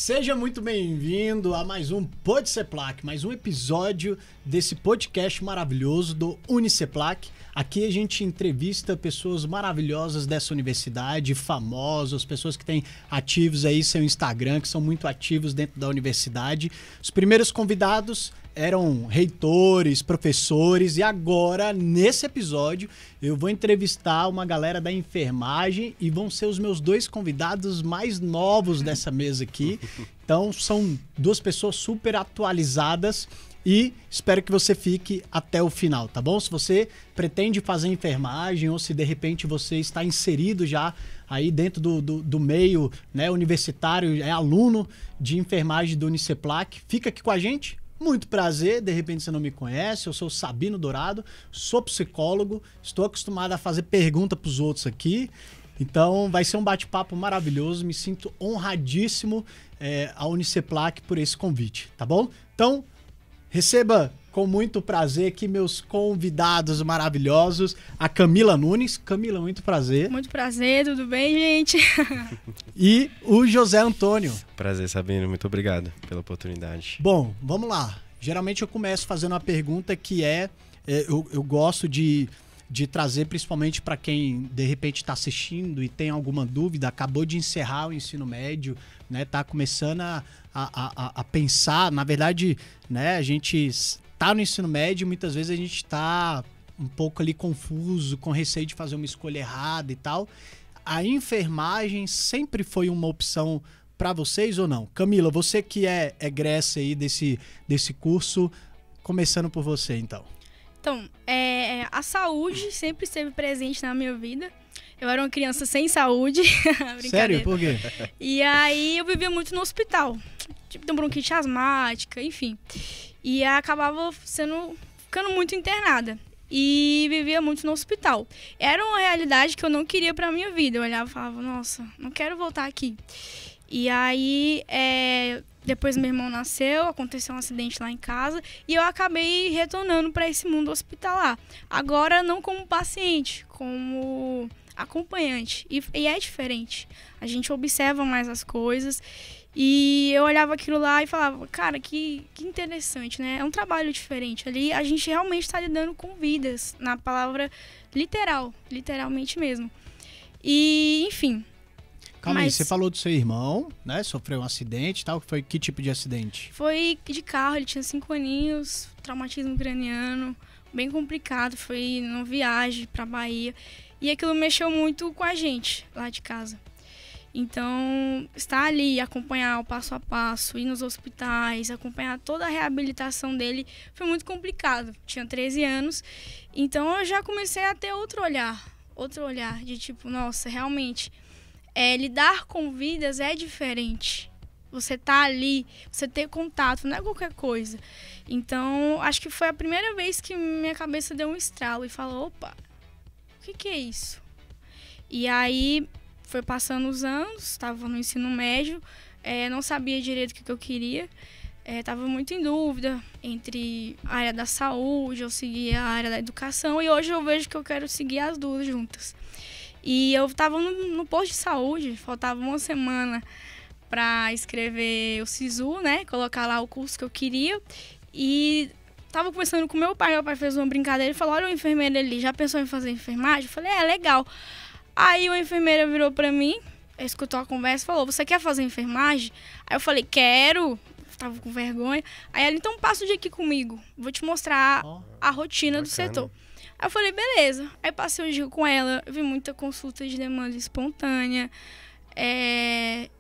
Seja muito bem-vindo a mais um Podceplac, mais um episódio desse podcast maravilhoso do Uniceplac. Aqui a gente entrevista pessoas maravilhosas dessa universidade, famosos, pessoas que têm ativos aí seu Instagram, que são muito ativos dentro da universidade. Os primeiros convidados eram reitores, professores, e agora, nesse episódio, eu vou entrevistar uma galera da enfermagem e vão ser os meus dois convidados mais novos dessa mesa aqui. Então, são duas pessoas super atualizadas e espero que você fique até o final, tá bom? Se você pretende fazer enfermagem ou se de repente você está inserido já aí dentro do meio, né, universitário, é aluno de enfermagem do Uniceplac, fica aqui com a gente. Muito prazer, de repente você não me conhece, eu sou Sabino Dourado, sou psicólogo, estou acostumado a fazer pergunta para os outros aqui, então vai ser um bate-papo maravilhoso, me sinto honradíssimo a Uniceplac por esse convite, tá bom? Então, receba com muito prazer aqui meus convidados maravilhosos, a Camila Nunes. Camila, muito prazer. Muito prazer, tudo bem, gente? E o José Antônio. Prazer, Sabino, muito obrigado pela oportunidade. Bom, vamos lá. Geralmente eu começo fazendo uma pergunta que eu gosto de trazer principalmente para quem de repente está assistindo e tem alguma dúvida, acabou de encerrar o ensino médio, né? Tá começando a pensar, na verdade, né? A gente tá no ensino médio e muitas vezes a gente tá um pouco ali confuso, com receio de fazer uma escolha errada e tal. A enfermagem sempre foi uma opção para vocês ou não? Camila, você que é egressa aí desse curso, começando por você então. Então, a saúde sempre esteve presente na minha vida. Eu era uma criança sem saúde. Sério? Por quê? E aí eu vivia muito no hospital. Tipo, de bronquite asmática, enfim. E acabava ficando muito internada. E vivia muito no hospital. Era uma realidade que eu não queria pra minha vida. Eu olhava e falava, nossa, não quero voltar aqui. E aí, depois meu irmão nasceu, aconteceu um acidente lá em casa e eu acabei retornando para esse mundo hospitalar. Agora não como paciente, como acompanhante. E é diferente. A gente observa mais as coisas e eu olhava aquilo lá e falava, cara, que interessante, né? É um trabalho diferente. Ali a gente realmente está lidando com vidas, na palavra literal, literalmente mesmo. E, enfim... Calma aí, você falou do seu irmão, né? Sofreu um acidente e tal. Que tipo de acidente? Foi de carro, ele tinha 5 aninhos, traumatismo craniano, bem complicado. Foi numa viagem pra Bahia. E aquilo mexeu muito com a gente lá de casa. Então, estar ali, acompanhar o passo a passo, ir nos hospitais, acompanhar toda a reabilitação dele, foi muito complicado. Tinha 13 anos, então eu já comecei a ter outro olhar de tipo, nossa, realmente... lidar com vidas é diferente. Você tá ali, você ter contato, não é qualquer coisa. Então, acho que foi a primeira vez que minha cabeça deu um estralo e falou, opa, o que é isso? E aí, foi passando os anos, estava no ensino médio, não sabia direito o que eu queria. Estava muito em dúvida entre a área da saúde, eu seguia a área da educação, e hoje eu vejo que eu quero seguir as duas juntas. E eu estava no posto de saúde, faltava uma semana para escrever o SISU, né? Colocar lá o curso que eu queria. E estava conversando com meu pai fez uma brincadeira e falou, olha o enfermeiro ali, já pensou em fazer enfermagem? Eu falei, legal. Aí uma enfermeira virou para mim, escutou a conversa e falou, você quer fazer enfermagem? Aí eu falei, quero. Estava com vergonha. Aí ela, então passa o dia aqui comigo, vou te mostrar a rotina do setor. Aí eu falei, beleza. Aí passei o dia com ela, vi muita consulta de demanda espontânea,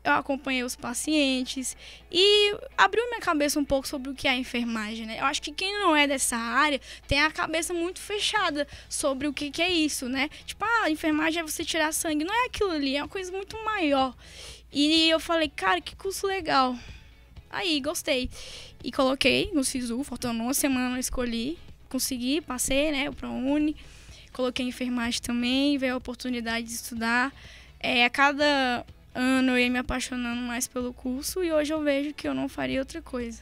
eu acompanhei os pacientes e abriu minha cabeça um pouco sobre o que é a enfermagem, né? Eu acho que quem não é dessa área tem a cabeça muito fechada sobre o que é isso, né? Tipo, a enfermagem é você tirar sangue, não é aquilo ali, é uma coisa muito maior. E eu falei, cara, que curso legal. Aí, gostei. E coloquei no SISU, faltando uma semana eu escolhi. Consegui, passei, né, para a Uni, coloquei enfermagem também, veio a oportunidade de estudar. A cada ano eu ia me apaixonando mais pelo curso e hoje eu vejo que eu não faria outra coisa.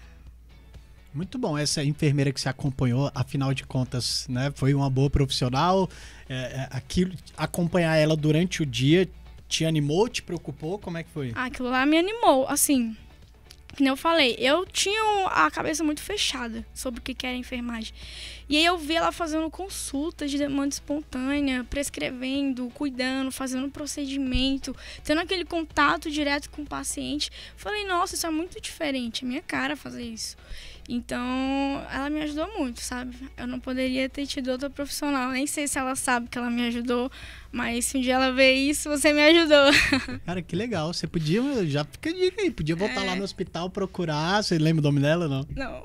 Muito bom, essa enfermeira que você acompanhou, afinal de contas, né, foi uma boa profissional, acompanhar ela durante o dia te animou, te preocupou, como é que foi? Aquilo lá me animou, assim, que nem eu falei, eu tinha a cabeça muito fechada sobre o que era enfermagem. E aí eu vi ela fazendo consultas de demanda espontânea, prescrevendo, cuidando, fazendo procedimento, tendo aquele contato direto com o paciente. Falei, nossa, isso é muito diferente, é minha cara fazer isso. Então, ela me ajudou muito, sabe? Eu não poderia ter tido outra profissional. Nem sei se ela sabe que ela me ajudou, mas se um dia ela ver isso, você me ajudou. Cara, que legal. Você podia, já fica a dica aí, podia voltar lá no hospital procurar. Você lembra o nome dela, não? Não.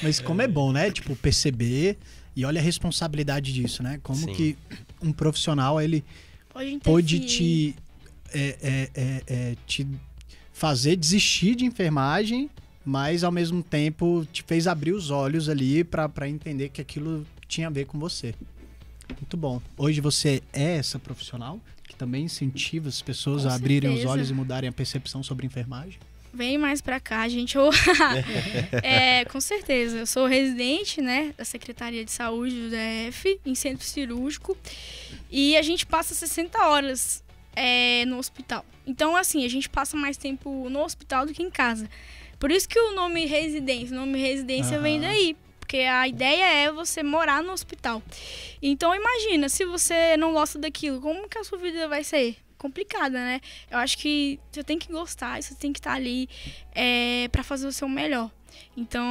Mas como é bom, né? Tipo, perceber e olha a responsabilidade disso, né? Como que um profissional, ele pode te fazer desistir de enfermagem, mas ao mesmo tempo te fez abrir os olhos ali para entender que aquilo tinha a ver com você. Muito bom. Hoje você é essa profissional que também incentiva as pessoas a abrirem os olhos e mudarem a percepção sobre enfermagem? Vem mais pra cá, gente. Com certeza. Eu sou residente, né, da Secretaria de Saúde do DF, em centro cirúrgico. E a gente passa 60 horas no hospital. Então, assim, a gente passa mais tempo no hospital do que em casa. Por isso que o nome residência vem daí. Porque a ideia é você morar no hospital. Então, imagina, se você não gosta daquilo, como que a sua vida vai ser? Complicada, né? Eu acho que você tem que gostar, você tem que estar ali para fazer o seu melhor. Então,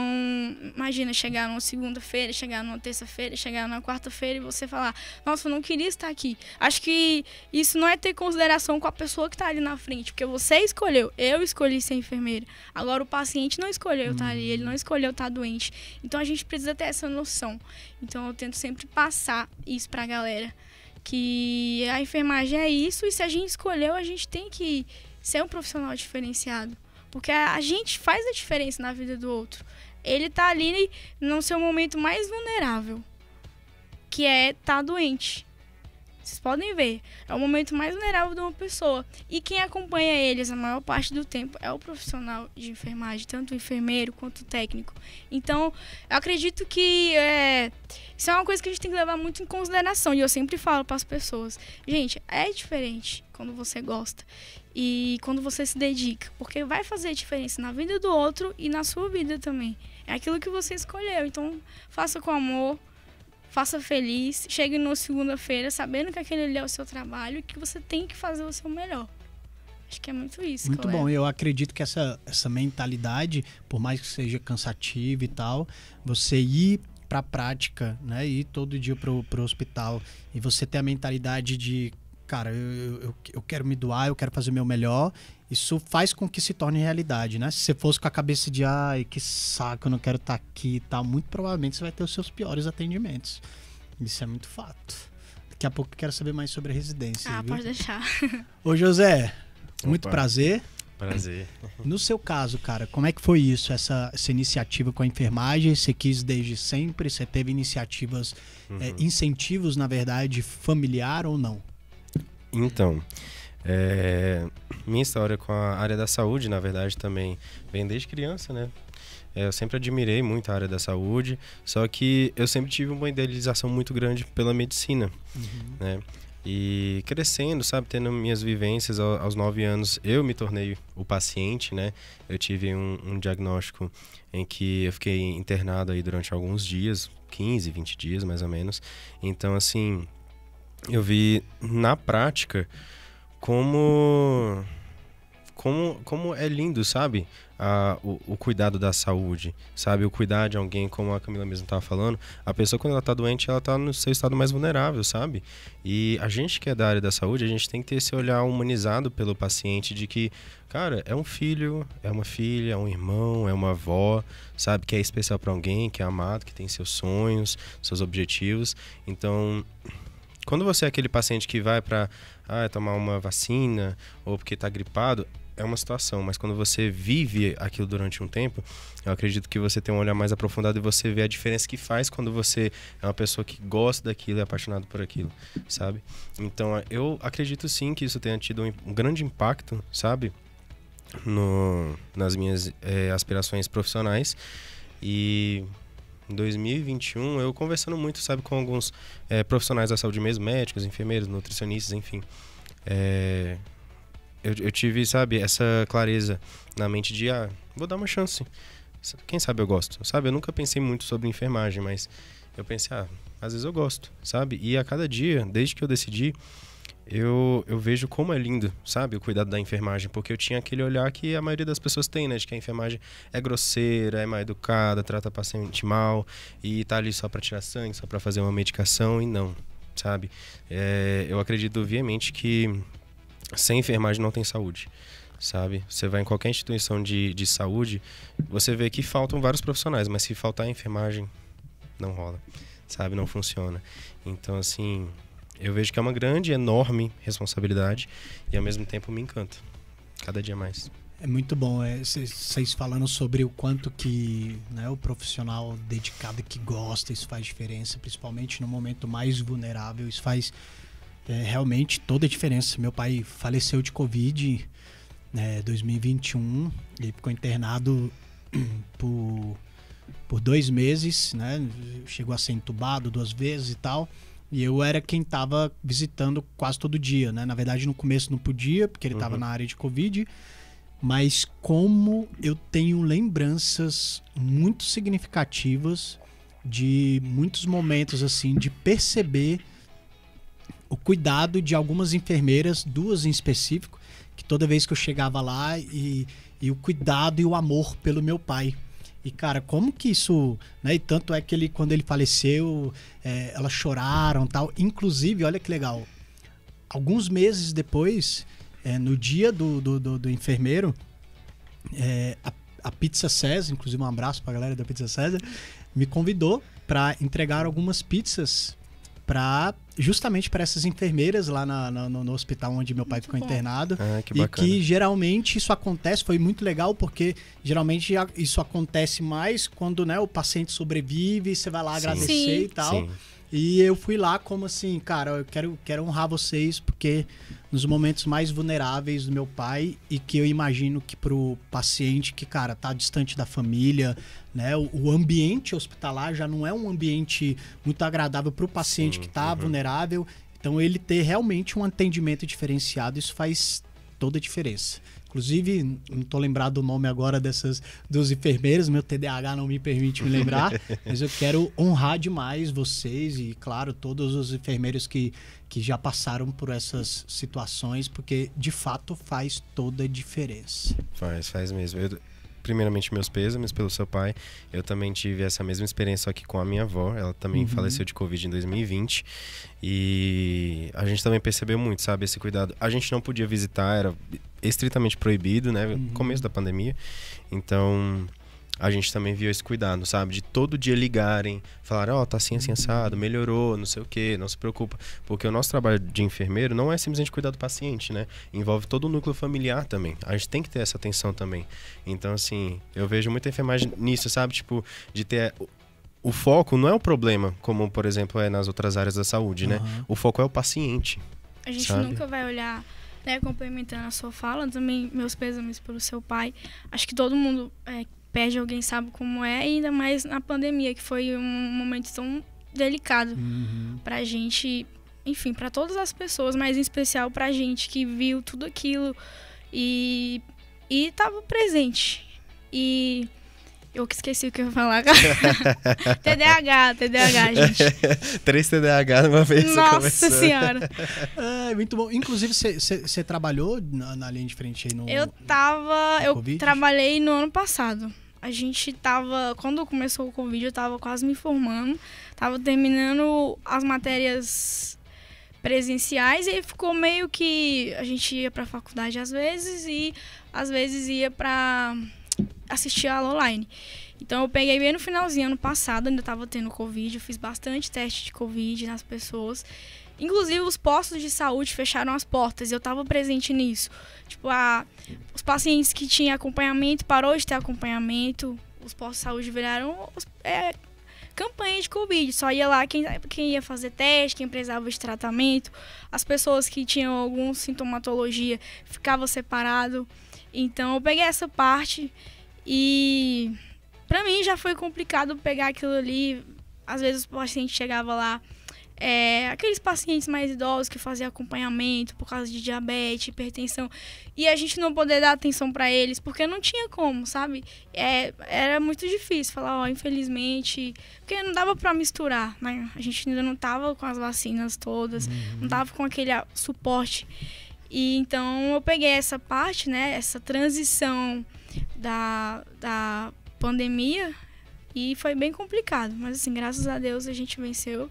imagina chegar numa segunda-feira, chegar numa terça-feira, chegar numa quarta-feira e você falar, nossa, eu não queria estar aqui. Acho que isso não é ter consideração com a pessoa que está ali na frente, porque você escolheu, eu escolhi ser enfermeira. Agora o paciente não escolheu estar ali, ele não escolheu estar doente. Então a gente precisa ter essa noção. Então eu tento sempre passar isso pra galera, que a enfermagem é isso, e se a gente escolheu, a gente tem que ser um profissional diferenciado. Porque a gente faz a diferença na vida do outro. Ele tá ali no seu momento mais vulnerável, que é estar doente. Vocês podem ver, é o momento mais vulnerável de uma pessoa. E quem acompanha eles a maior parte do tempo é o profissional de enfermagem, tanto o enfermeiro quanto o técnico. Então, eu acredito que isso é uma coisa que a gente tem que levar muito em consideração. E eu sempre falo para as pessoas, gente, é diferente quando você gosta e quando você se dedica, porque vai fazer diferença na vida do outro e na sua vida também. É aquilo que você escolheu, então faça com amor, faça feliz, chegue na segunda-feira sabendo que aquele ali é o seu trabalho e que você tem que fazer o seu melhor. Acho que é muito isso. Muito bom, eu acredito que essa mentalidade, por mais que seja cansativa e tal, você ir para a prática, né, ir todo dia pro hospital e você ter a mentalidade de, cara, eu quero me doar, eu quero fazer o meu melhor, isso faz com que se torne realidade, né? Se você fosse com a cabeça de, ai, que saco, eu não quero estar aqui e tal, muito provavelmente você vai ter os seus piores atendimentos. Isso é muito fato. Daqui a pouco eu quero saber mais sobre a residência. Ah, viu? Pode deixar. Ô, José, muito prazer. Prazer. No seu caso, cara, como é que foi isso, essa iniciativa com a enfermagem? Você quis desde sempre? Você teve iniciativas, incentivos, na verdade, familiar ou não? Então, minha história com a área da saúde, na verdade, também vem desde criança, né? Eu sempre admirei muito a área da saúde, só que eu sempre tive uma idealização muito grande pela medicina, né? E crescendo, sabe, tendo minhas vivências aos 9 anos, eu me tornei o paciente, né? Eu tive um diagnóstico em que eu fiquei internado aí durante alguns dias, 15, 20 dias mais ou menos. Então, assim, eu vi na prática como é lindo, sabe? O cuidado da saúde, sabe? O cuidar de alguém, como a Camila mesmo estava falando. A pessoa, quando ela está doente, ela está no seu estado mais vulnerável, sabe? E a gente que é da área da saúde, a gente tem que ter esse olhar humanizado pelo paciente de que, cara, é um filho, é uma filha, é um irmão, é uma avó, sabe? Que é especial para alguém, que é amado, que tem seus sonhos, seus objetivos. Então, quando você é aquele paciente que vai para tomar uma vacina ou porque está gripado, é uma situação, mas quando você vive aquilo durante um tempo, eu acredito que você tem um olhar mais aprofundado e você vê a diferença que faz quando você é uma pessoa que gosta daquilo e é apaixonado por aquilo, sabe? Então, eu acredito sim que isso tenha tido um grande impacto, sabe? Nas minhas aspirações profissionais. E em 2021, eu conversando muito, sabe, com alguns profissionais da saúde mesmo, médicos, enfermeiros, nutricionistas, enfim. eu tive, sabe, essa clareza na mente de, vou dar uma chance. Quem sabe eu gosto, sabe? Eu nunca pensei muito sobre enfermagem, mas eu pensei, às vezes eu gosto, sabe? E a cada dia, desde que eu decidi, eu vejo como é lindo, sabe? O cuidado da enfermagem, porque eu tinha aquele olhar que a maioria das pessoas tem, né? De que a enfermagem é grosseira, é mal educada, trata o paciente mal e tá ali só para tirar sangue, só para fazer uma medicação, e não, sabe? Eu acredito veemente que sem enfermagem não tem saúde, sabe? Você vai em qualquer instituição de saúde, você vê que faltam vários profissionais, mas se faltar a enfermagem, não rola, sabe? Não funciona. Então, assim, eu vejo que é uma grande, enorme responsabilidade e, ao mesmo tempo, me encanta. Cada dia mais. É muito bom vocês falando sobre o quanto que, né, o profissional dedicado que gosta, isso faz diferença, principalmente no momento mais vulnerável. Isso faz realmente toda a diferença. Meu pai faleceu de Covid em 2021. Ele ficou internado por 2 meses, né? Chegou a ser entubado 2 vezes e tal. E eu era quem estava visitando quase todo dia, né? Na verdade, no começo não podia, porque ele estava na área de Covid. Mas como eu tenho lembranças muito significativas de muitos momentos, assim, de perceber o cuidado de algumas enfermeiras, 2 em específico, que toda vez que eu chegava lá e o cuidado e o amor pelo meu pai. E, cara, como que isso... né? E tanto é que quando ele faleceu, elas choraram e tal. Inclusive, olha que legal, alguns meses depois, no dia do enfermeiro, a Pizza César, inclusive um abraço pra galera da Pizza César, me convidou para entregar algumas pizzas justamente para essas enfermeiras lá no hospital onde meu pai ficou internado. Que bacana. E que geralmente isso acontece, foi muito legal, porque geralmente isso acontece mais quando, né, o paciente sobrevive, você vai lá agradecer e tal. Sim. E eu fui lá como assim, cara, eu quero honrar vocês, porque nos momentos mais vulneráveis do meu pai, e que eu imagino que pro paciente que, cara, tá distante da família, né, o ambiente hospitalar já não é um ambiente muito agradável pro paciente que tá vulnerável. Então ele ter realmente um atendimento diferenciado, isso faz toda a diferença. Inclusive, não tô lembrado do nome agora dessas 2 enfermeiras, meu TDAH não me permite me lembrar, mas eu quero honrar demais vocês e, claro, todos os enfermeiros que já passaram por essas situações, porque, de fato, faz toda a diferença. Faz mesmo. Primeiramente, meus pêsames pelo seu pai. Eu também tive essa mesma experiência aqui com a minha avó. Ela também faleceu de Covid em 2020. E a gente também percebeu muito, sabe, esse cuidado. A gente não podia visitar, era estritamente proibido, né? No começo da pandemia. Então, a gente também viu esse cuidado, sabe? De todo dia ligarem, falar, tá assim, assim, assado, melhorou, não sei o quê, não se preocupa. Porque o nosso trabalho de enfermeiro não é simplesmente cuidar do paciente, né? Envolve todo o núcleo familiar também. A gente tem que ter essa atenção também. Então, assim, eu vejo muita enfermagem nisso, sabe? Tipo, de ter... O foco não é o problema, como, por exemplo, é nas outras áreas da saúde, né? O foco é o paciente. A gente sabe? Nunca vai olhar, né, complementando a sua fala, também meus pêsames pelo seu pai. Acho que todo mundo perde alguém, sabe como é, e ainda mais na pandemia, que foi um momento tão delicado pra gente, enfim, pra todas as pessoas, mas em especial pra gente que viu tudo aquilo e tava presente. E eu que esqueci o que eu ia falar. TDAH, gente. 3 TDAH numa vez. Nossa senhora. Muito bom. Inclusive, você trabalhou na linha de frente aí no Eu trabalhei no ano passado. A gente tava... Quando começou o Covid, eu tava quase me formando. Tava terminando as matérias presenciais e aí ficou meio que... A gente ia pra faculdade às vezes e às vezes ia pra assistir a aula online. Então eu peguei bem no finalzinho, ano passado, ainda tava tendo Covid, eu fiz bastante teste de Covid nas pessoas. Inclusive os postos de saúde fecharam as portas e eu tava presente nisso. Tipo, os pacientes que tinham acompanhamento, parou de ter acompanhamento, os postos de saúde viraram campanha de Covid. Só ia lá quem ia fazer teste, quem precisava de tratamento. As pessoas que tinham alguma sintomatologia ficavam separado. Então eu peguei essa parte e pra mim já foi complicado pegar aquilo ali. Às vezes o paciente chegava lá aqueles pacientes mais idosos que faziam acompanhamento por causa de diabetes, hipertensão, e a gente não poder dar atenção para eles, porque não tinha como, sabe? Era muito difícil falar, infelizmente, porque não dava para misturar, né? A gente ainda não tava com as vacinas todas, não tava com aquele suporte. E então eu peguei essa parte, né, essa transição da pandemia, e foi bem complicado, mas assim, graças a Deus a gente venceu.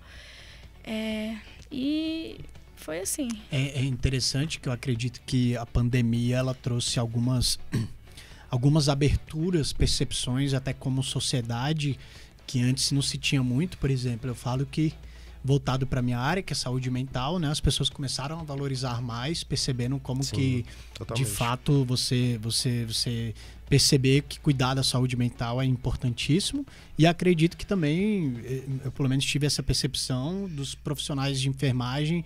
E foi assim. É interessante que eu acredito que a pandemia ela trouxe algumas aberturas, percepções, até como sociedade, que antes não se tinha muito. Por exemplo, eu falo que, voltado para minha área, que é saúde mental, né, as pessoas começaram a valorizar mais, percebendo como Sim, que, totalmente. de fato, você perceber que cuidar da saúde mental é importantíssimo. E acredito que também, eu pelo menos tive essa percepção dos profissionais de enfermagem,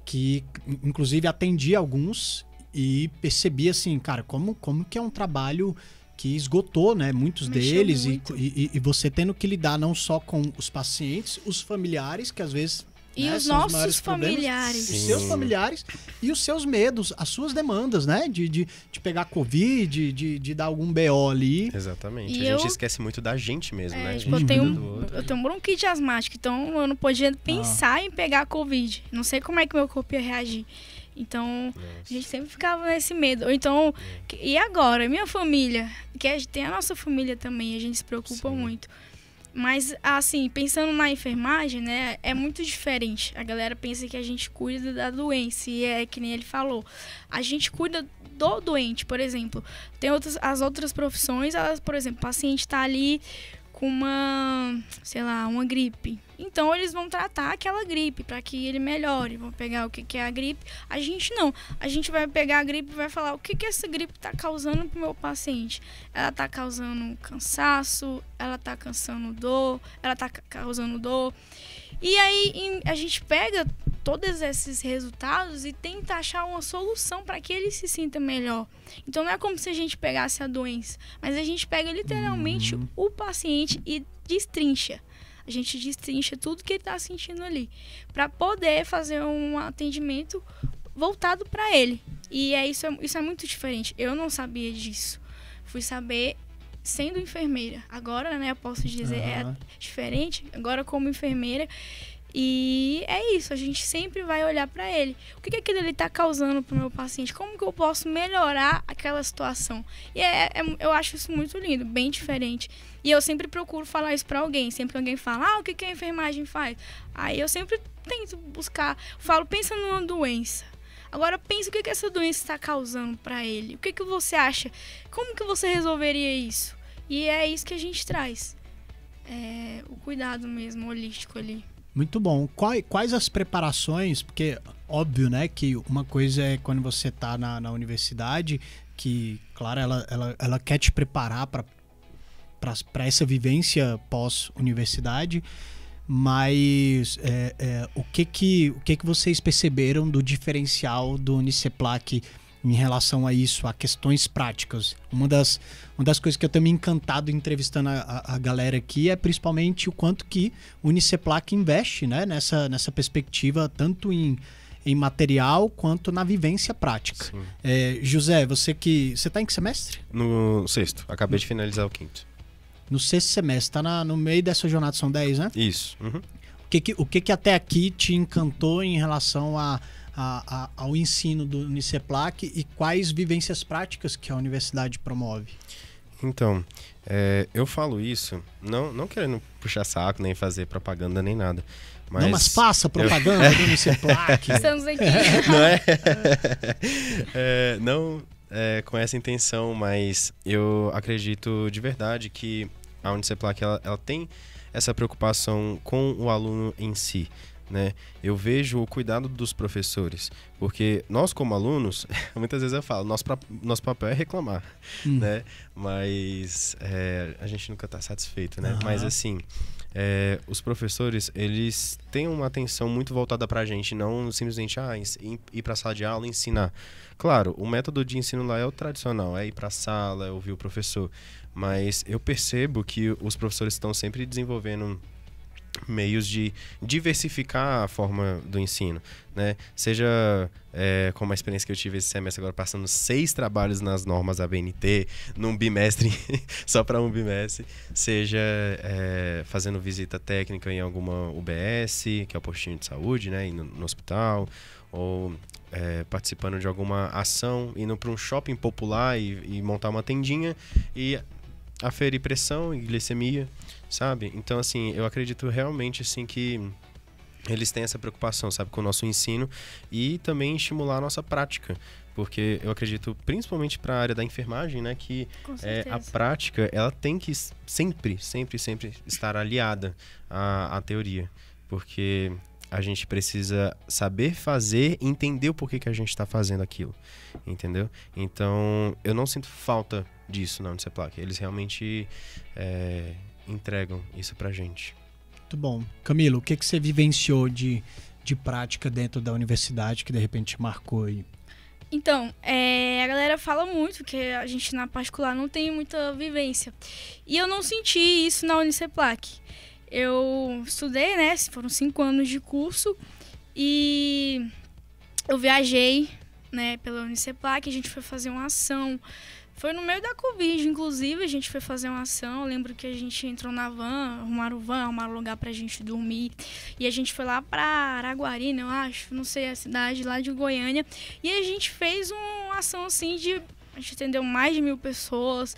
que inclusive atendi alguns e percebi assim, cara, como que é um trabalho que esgotou, né, muitos Mexeu deles, muito. e você tendo que lidar não só com os pacientes, os familiares, que às vezes... E né, os são maiores nossos problemas, familiares. os seus familiares e os seus medos, as suas demandas, né? De pegar Covid, de dar algum BO ali. Exatamente. E A gente eu- esquece muito da gente mesmo, né? A Tipo, gente eu cuida do outro. tenho bronquite asmática, então eu não podia pensar em pegar Covid. Não sei como é que meu corpo ia reagir. Então, a gente sempre ficava nesse medo. Ou então, e agora? Minha família, tem a nossa família também, a gente se preocupa Sim. muito. Mas, assim, pensando na enfermagem, né, é muito diferente. A galera pensa que a gente cuida da doença, e é que nem ele falou. A gente cuida do doente, por exemplo. Tem as outras profissões, elas, por exemplo, o paciente está ali com uma gripe. Então, eles vão tratar aquela gripe para que ele melhore. Vão pegar o que é a gripe. A gente não. A gente vai pegar a gripe e vai falar o que essa gripe está causando para o meu paciente. Ela está causando cansaço, ela está causando dor, E aí, a gente pega todos esses resultados e tenta achar uma solução para que ele se sinta melhor. Então, não é como se a gente pegasse a doença, mas a gente pega literalmente o paciente e destrincha. A gente destrincha tudo que ele está sentindo ali, para poder fazer um atendimento voltado para ele. E isso é muito diferente. Eu não sabia disso. Fui saber sendo enfermeira. Agora, né, eu posso dizer, é diferente. Agora, como enfermeira. E é isso, a gente sempre vai olhar para ele. O que aquilo ali está causando para o meu paciente? Como que eu posso melhorar aquela situação? E eu acho isso muito lindo, bem diferente. E eu sempre procuro falar isso para alguém. Sempre que alguém fala, o que a enfermagem faz? Aí eu sempre tento buscar, falo, pensa numa doença. Agora pensa o que essa doença está causando para ele. O que você acha? Como que você resolveria isso? E é isso que a gente traz. O cuidado mesmo, holístico ali. Muito bom. Quais as preparações? Porque, óbvio, né, que uma coisa é quando você está na universidade, que, claro, ela quer te preparar para essa vivência pós-universidade, mas o que vocês perceberam do diferencial do Uniceplac em relação a isso, a questões práticas? Uma das coisas que eu tenho me encantado entrevistando a galera aqui é principalmente o quanto que o Uniceplac investe, né, nessa perspectiva, tanto em material quanto na vivência prática. José, você está em que semestre? No 6º. Acabei de finalizar o 5º. No 6º semestre. Tá no meio dessa jornada, são 10, né? Isso. Uhum. O que até aqui te encantou em relação ao ensino do Uniceplac e quais vivências práticas que a universidade promove? Então, eu falo isso, não querendo puxar saco, nem fazer propaganda, nem nada. Mas faça propaganda do Uniceplac. Estamos aqui. Não com essa intenção, mas eu acredito de verdade que a Uniceplac ela tem essa preocupação com o aluno em si. Né? Eu vejo o cuidado dos professores, porque nós como alunos, muitas vezes eu falo, nosso papel é reclamar, né? Mas a gente nunca está satisfeito, né? Mas assim, os professores, eles têm uma atenção muito voltada para a gente, não simplesmente ir para a sala de aula e ensinar. Claro, o método de ensino lá é o tradicional, é ir para a sala, é ouvir o professor, mas eu percebo que os professores estão sempre desenvolvendo meios de diversificar a forma do ensino, né? Seja como a experiência que eu tive esse semestre agora, passando 6 trabalhos nas normas ABNT, num bimestre, só para um bimestre, seja fazendo visita técnica em alguma UBS, que é o postinho de saúde, né? Indo no hospital, ou participando de alguma ação, indo para um shopping popular e montar uma tendinha e aferir pressão e glicemia, sabe? Então, assim, eu acredito realmente, assim, que eles têm essa preocupação, sabe, com o nosso ensino e também estimular a nossa prática. Porque eu acredito, principalmente para a área da enfermagem, né, que a prática, ela tem que sempre estar aliada à teoria. Porque a gente precisa saber fazer e entender o porquê que a gente está fazendo aquilo, entendeu? Então, eu não sinto falta disso na Uniceplac. Eles realmente entregam isso pra gente. Muito bom. Camilo, o que você vivenciou de prática dentro da universidade que de repente marcou aí? Então, a galera fala muito que a gente na particular não tem muita vivência. E eu não senti isso na Uniceplac. Eu estudei, né? Foram 5 anos de curso e eu viajei, né, pela Uniceplac. A gente foi fazer uma ação. Foi no meio da Covid, inclusive, a gente foi fazer uma ação. Eu lembro que a gente entrou na van, arrumaram lugar pra gente dormir. E a gente foi lá pra Araguarina, eu acho, não sei a cidade, lá de Goiânia. E a gente fez uma ação, assim, a gente atendeu mais de 1000 pessoas.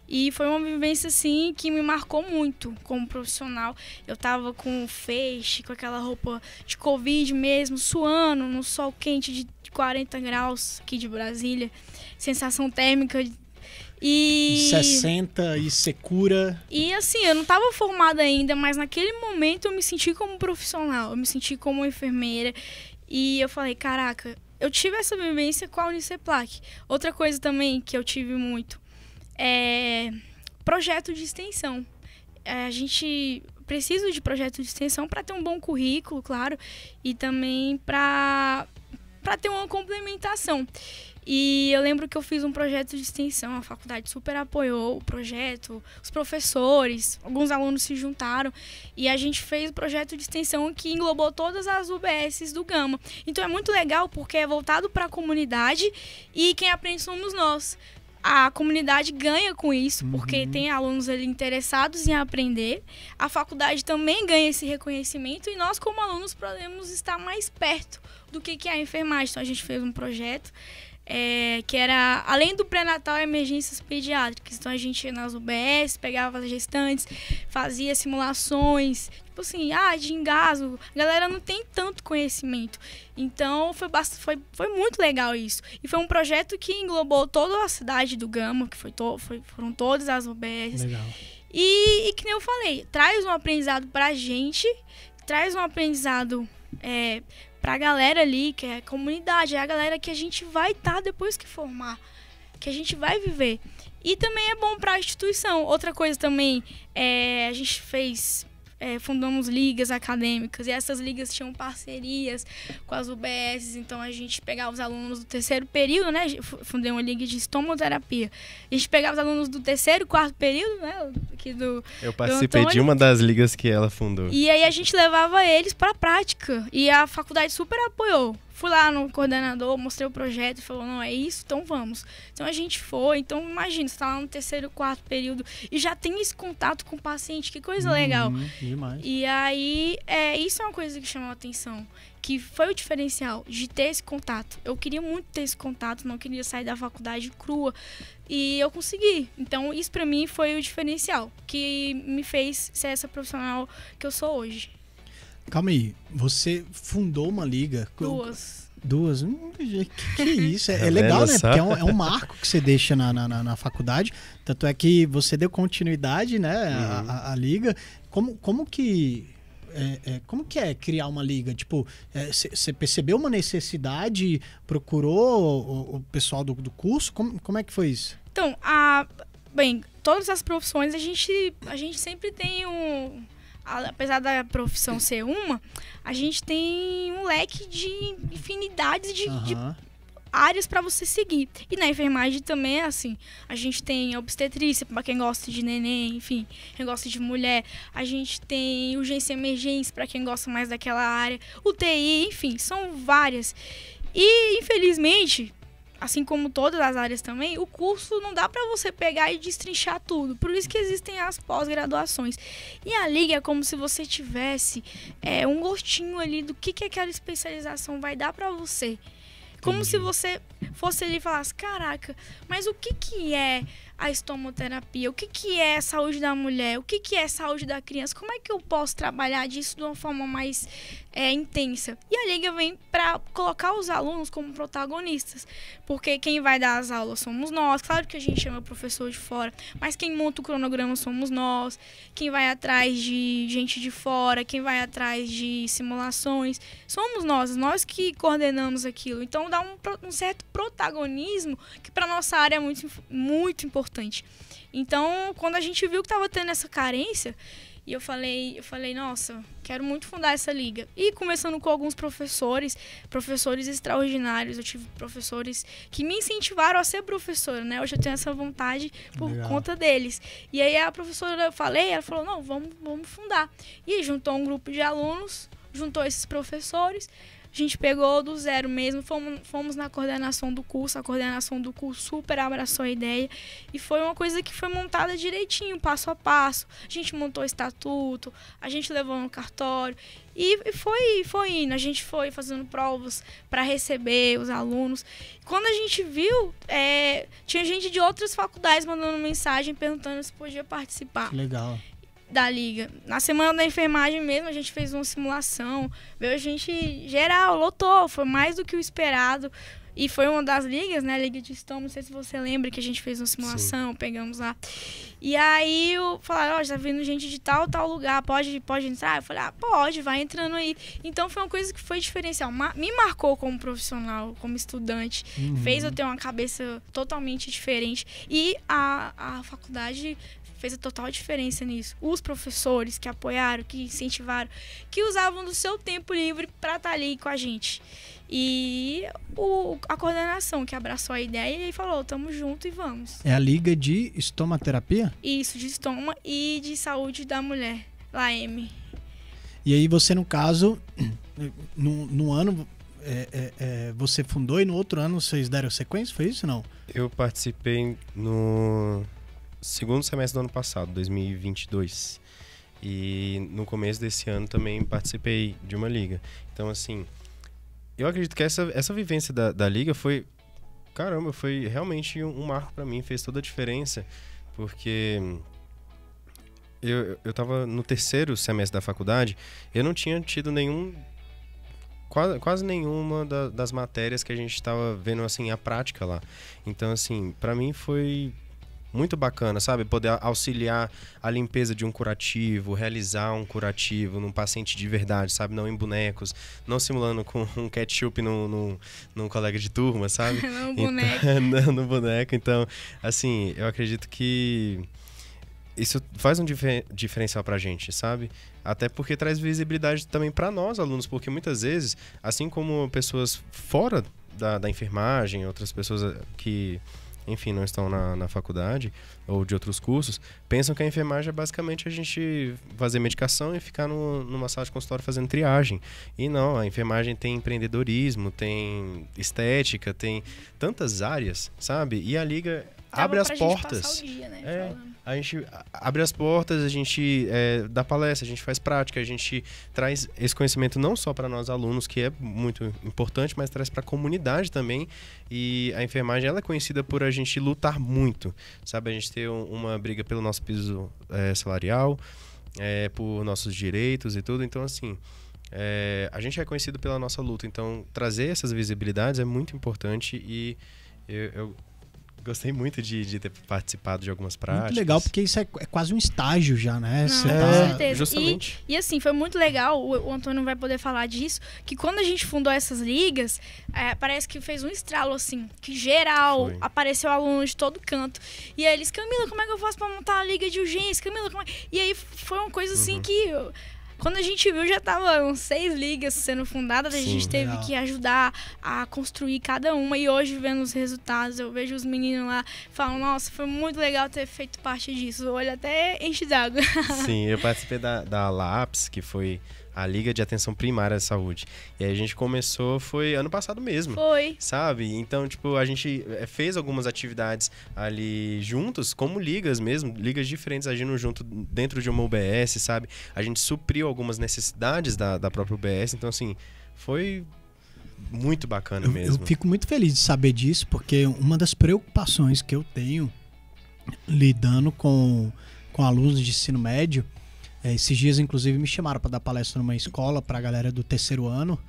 E foi uma vivência, assim, que me marcou muito como profissional. Eu tava com feixe, com aquela roupa de Covid mesmo, suando no sol quente de 40 graus aqui de Brasília. Sensação térmica e 60 e secura. E assim, eu não estava formada ainda, mas naquele momento eu me senti como profissional, eu me senti como enfermeira. E eu falei, caraca, eu tive essa vivência com a Uniceplac. Outra coisa também que eu tive muito é projeto de extensão. A gente precisa de projeto de extensão para ter um bom currículo, claro, e também para ter uma complementação. E eu lembro que eu fiz um projeto de extensão, a faculdade super apoiou o projeto, os professores, alguns alunos se juntaram e a gente fez o projeto de extensão que englobou todas as UBSs do Gama. Então é muito legal porque é voltado para a comunidade e quem aprende somos nós. A comunidade ganha com isso, porque tem alunos ali interessados em aprender. A faculdade também ganha esse reconhecimento e nós, como alunos, podemos estar mais perto do que é a enfermagem. Então a gente fez um projeto que era, além do pré-natal, emergências pediátricas. Então a gente ia nas UBS, pegava as gestantes, fazia simulações, tipo assim, de engasgo. A galera não tem tanto conhecimento. Então foi muito legal isso. E foi um projeto que englobou toda a cidade do Gama, que foram todas as UBS. Legal. E que nem eu falei, traz um aprendizado pra gente, traz um aprendizado pra galera ali, que é a comunidade, é a galera que a gente vai estar depois que formar, que a gente vai viver. E também é bom pra instituição. Outra coisa também, a gente fundamos ligas acadêmicas, e essas ligas tinham parcerias com as UBS, então a gente pegava os alunos do 3º período, né? Fundei uma liga de estomoterapia. A gente pegava os alunos do 3º e 4º período, né? Aqui eu participei de uma das ligas que ela fundou. E aí a gente levava eles para a prática, e a faculdade super apoiou. Fui lá no coordenador, mostrei o projeto e falou, não, é isso, então vamos. Então a gente foi, então imagina, você tá lá no 3º, 4º período e já tem esse contato com o paciente, que coisa legal. Demais. E aí, isso é uma coisa que chamou a atenção, que foi o diferencial de ter esse contato. Eu queria muito ter esse contato, não queria sair da faculdade crua e eu consegui. Então isso pra mim foi o diferencial, que me fez ser essa profissional que eu sou hoje. Calma aí, você fundou uma liga? Duas? Que isso? É legal, né? Porque é um marco que você deixa na faculdade. Tanto é que você deu continuidade, né, à liga. Como que é criar uma liga? Tipo, você percebeu uma necessidade, procurou o pessoal do curso? Como é que foi isso? Então, todas as profissões a gente sempre tem apesar da profissão ser uma, a gente tem um leque de infinidades de áreas para você seguir. E na enfermagem também é assim. A gente tem a obstetrícia, para quem gosta de neném, enfim, quem gosta de mulher. A gente tem urgência e emergência, para quem gosta mais daquela área. UTI, enfim, são várias. E, infelizmente, assim como todas as áreas também, o curso não dá para você pegar e destrinchar tudo. Por isso que existem as pós-graduações. E a liga é como se você tivesse um gostinho ali do que aquela especialização vai dar para você. Como se você fosse ali e falasse, caraca, mas o que é a estomoterapia? O que é a saúde da mulher? O que é a saúde da criança? Como é que eu posso trabalhar disso de uma forma mais intensa? E a liga vem para colocar os alunos como protagonistas, porque quem vai dar as aulas somos nós. Claro que a gente chama o professor de fora, mas quem monta o cronograma somos nós. Quem vai atrás de gente de fora, quem vai atrás de simulações, somos nós que coordenamos aquilo. Então dá um certo protagonismo que para nossa área é muito importante. Então, quando a gente viu que estava tendo essa carência, e eu falei, nossa, quero muito fundar essa liga. E começando com alguns professores extraordinários. Eu tive professores que me incentivaram a ser professora, né? Hoje eu tenho essa vontade por conta deles. E aí a professora, ela falou, não, vamos fundar. E aí juntou um grupo de alunos, juntou esses professores. A gente pegou do zero mesmo, fomos na coordenação do curso, a coordenação do curso super abraçou a ideia e foi uma coisa que foi montada direitinho, passo a passo. A gente montou o estatuto, a gente levou no cartório e foi indo. A gente foi fazendo provas para receber os alunos. Quando a gente viu, tinha gente de outras faculdades mandando mensagem perguntando se podia participar. Legal. Da liga. Na semana da enfermagem mesmo, a gente fez uma simulação, veio gente geral, lotou, foi mais do que o esperado. E foi uma das ligas, né? Liga de estômago, não sei se você lembra que a gente fez uma simulação, pegamos lá. E aí falaram, tá vindo gente de tal lugar, pode entrar? Eu falei, pode, vai entrando aí. Então foi uma coisa que foi diferencial. Me marcou como profissional, como estudante. Fez eu ter uma cabeça totalmente diferente. E a faculdade fez a total diferença nisso. Os professores que apoiaram, que incentivaram, que usavam do seu tempo livre para estar ali com a gente. E a coordenação que abraçou a ideia e falou, tamo junto e vamos. É a Liga de Estomaterapia? Isso, de estômago e de saúde da mulher, LAEM. E aí você, no caso, no ano, você fundou e no outro ano vocês deram sequência, foi isso ou não? Eu participei no segundo semestre do ano passado, 2022. E no começo desse ano também participei de uma liga. Então, assim, eu acredito que essa vivência da liga foi realmente um marco para mim, fez toda a diferença, porque eu tava no terceiro semestre da faculdade, eu não tinha tido quase nenhuma das matérias que a gente estava vendo, assim, a prática lá. Então, assim, para mim foi muito bacana, sabe? Poder auxiliar a limpeza de um curativo, realizar um curativo num paciente de verdade, sabe? Não em bonecos, não simulando com um ketchup num colega de turma, sabe? No boneco. Não no boneco. Então, assim, eu acredito que isso faz um diferencial pra gente, sabe? Até porque traz visibilidade também para nós, alunos, porque muitas vezes, assim como pessoas fora da enfermagem, outras pessoas que, enfim, não estão na faculdade ou de outros cursos, pensam que a enfermagem é basicamente a gente fazer medicação e ficar numa sala de consultório fazendo triagem. E não, a enfermagem tem empreendedorismo, tem estética, tem tantas áreas, sabe? E a Liga abre as portas. Passar o dia, né, a gente abre as portas, a gente dá palestra, a gente faz prática, a gente traz esse conhecimento não só para nós alunos, que é muito importante, mas traz para a comunidade também. E a enfermagem, ela é conhecida por a gente lutar muito, sabe? A gente ter uma briga pelo nosso piso salarial, por nossos direitos e tudo. Então, assim, a gente é conhecido pela nossa luta. Então, trazer essas visibilidades é muito importante e eu gostei muito de ter participado de algumas práticas. Muito legal, porque isso é quase um estágio já, né? Não, com certeza. Justamente. E assim, foi muito legal, o Antônio vai poder falar disso, que quando a gente fundou essas ligas, parece que fez um estralo, assim, que geral, apareceu aluno de todo canto. E aí eles, Camila, como é que eu faço pra montar a liga de urgência? Camila, como é? E aí foi uma coisa assim que Quando a gente viu, já tava uns 6 ligas sendo fundadas, a gente teve que ajudar a construir cada uma. E hoje, vendo os resultados, eu vejo os meninos lá, falam, nossa, foi muito legal ter feito parte disso. O olho até enche d'água. Sim, eu participei da LAPS, que foi a Liga de Atenção Primária à Saúde. E aí a gente começou, foi ano passado mesmo. Foi. Sabe? Então, tipo, a gente fez algumas atividades ali juntos, como ligas mesmo, ligas diferentes agindo junto dentro de uma UBS, sabe? A gente supriu algumas necessidades da própria UBS, então, assim, foi muito bacana mesmo. Eu fico muito feliz de saber disso, porque uma das preocupações que eu tenho lidando com alunos de ensino médio, esses dias, inclusive, me chamaram para dar palestra numa escola para a galera do 3º ano,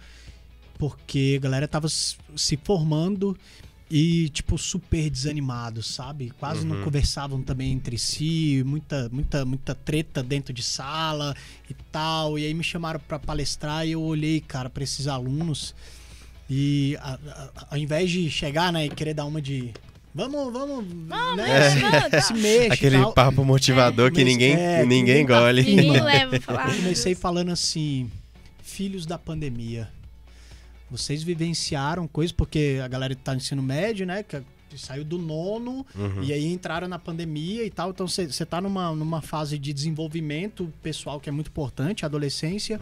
porque a galera tava se formando e, tipo, super desanimados, sabe? Quase não conversavam também entre si, muita treta dentro de sala e tal. E aí me chamaram para palestrar e eu olhei, cara, para esses alunos e ao invés de chegar, né, e querer dar uma de... Vamos, né? Se mexe. Aquele tal. papo motivador que ninguém engole. Ninguém leva. Falar, eu comecei falando assim, filhos da pandemia. Vocês vivenciaram coisas, porque a galera tá no ensino médio, né? Que saiu do 9º e aí entraram na pandemia e tal. Então você tá numa fase de desenvolvimento pessoal que é muito importante, a adolescência.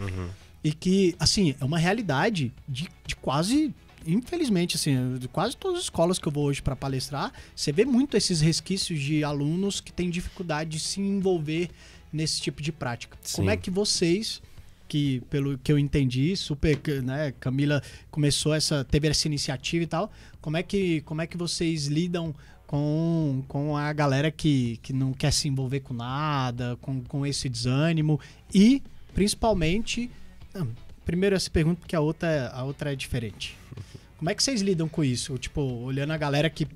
E que, assim, é uma realidade de quase... Infelizmente, assim, de quase todas as escolas que eu vou hoje para palestrar, você vê muito esses resquícios de alunos que têm dificuldade de se envolver nesse tipo de prática. Sim. Como é que vocês, que pelo que eu entendi, né, Camila teve essa iniciativa e tal, como é que vocês lidam com a galera que não quer se envolver com nada, com esse desânimo e, principalmente... Primeiro essa pergunta, porque a outra é diferente. Como é que vocês lidam com isso? Tipo, olhando a galera que,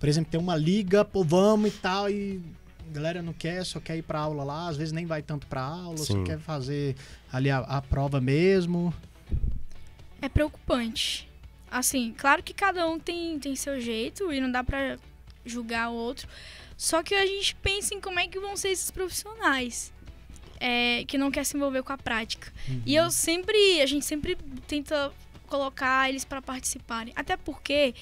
por exemplo, tem uma liga, pô, vamos e tal, e a galera não quer, só quer ir pra aula lá, às vezes nem vai tanto pra aula, só quer fazer ali a prova mesmo. É preocupante. Assim, claro que cada um tem seu jeito e não dá pra julgar o outro, só que a gente pensa em como é que vão ser esses profissionais. Que não quer se envolver com a prática. E a gente sempre tenta colocar eles para participarem. Até porque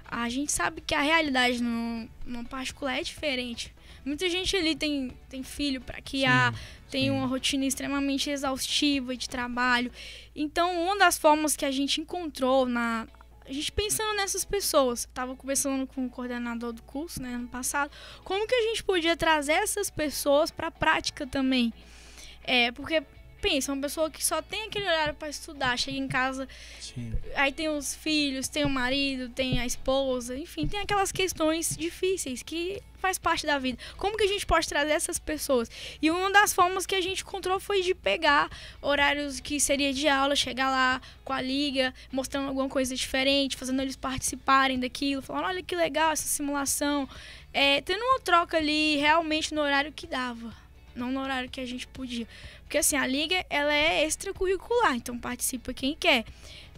a gente sabe que a realidade no particular é diferente. Muita gente ali tem filho para criar, tem uma rotina extremamente exaustiva de trabalho. Então, uma das formas que a gente encontrou a gente pensando nessas pessoas, estava conversando com o coordenador do curso, né, ano passado, como que a gente podia trazer essas pessoas para a prática também. Porque, pensa, uma pessoa que só tem aquele horário para estudar, chega em casa, aí tem os filhos, tem o marido, tem a esposa, enfim, tem aquelas questões difíceis que faz parte da vida. Como que a gente pode trazer essas pessoas? E uma das formas que a gente encontrou foi de pegar horários que seria de aula, chegar lá com a liga, mostrando alguma coisa diferente, fazendo eles participarem daquilo, falando, olha que legal essa simulação, tendo uma troca ali realmente no horário que dava. Não no horário que a gente podia. Porque, assim, a liga, ela é extracurricular, então participa quem quer.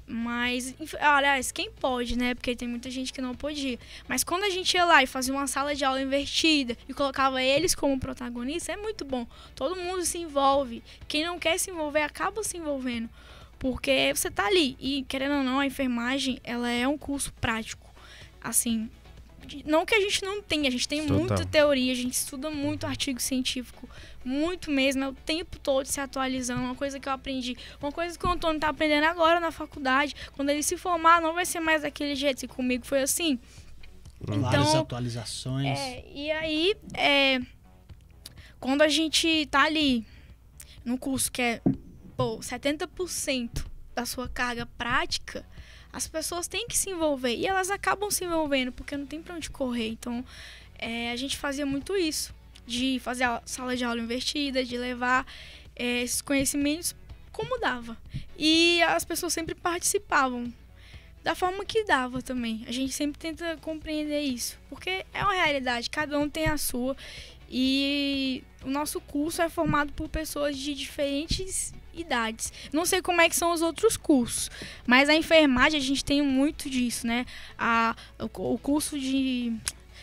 Mas, aliás, quem pode, né? Porque tem muita gente que não podia. Mas quando a gente ia lá e fazia uma sala de aula invertida e colocava eles como protagonistas, é muito bom. Todo mundo se envolve. Quem não quer se envolver, acaba se envolvendo. Porque você tá ali. E, querendo ou não, a enfermagem, ela é um curso prático. Assim... Não que a gente não tenha, a gente tem muita teoria, a gente estuda muito artigo científico, muito mesmo, é o tempo todo se atualizando, uma coisa que eu aprendi, uma coisa que o Antônio está aprendendo agora na faculdade, quando ele se formar não vai ser mais daquele jeito, e comigo foi assim. Várias atualizações. E aí, quando a gente tá ali no curso que é 70% da sua carga prática, as pessoas têm que se envolver. E elas acabam se envolvendo, porque não tem pra onde correr. Então, a gente fazia muito isso. De fazer a sala de aula invertida, de levar esses conhecimentos como dava. E as pessoas sempre participavam. Da forma que dava também. A gente sempre tenta compreender isso. Porque é uma realidade, cada um tem a sua. E o nosso curso é formado por pessoas de diferentes idades. Não sei como é que são os outros cursos, mas a enfermagem a gente tem muito disso, né? O curso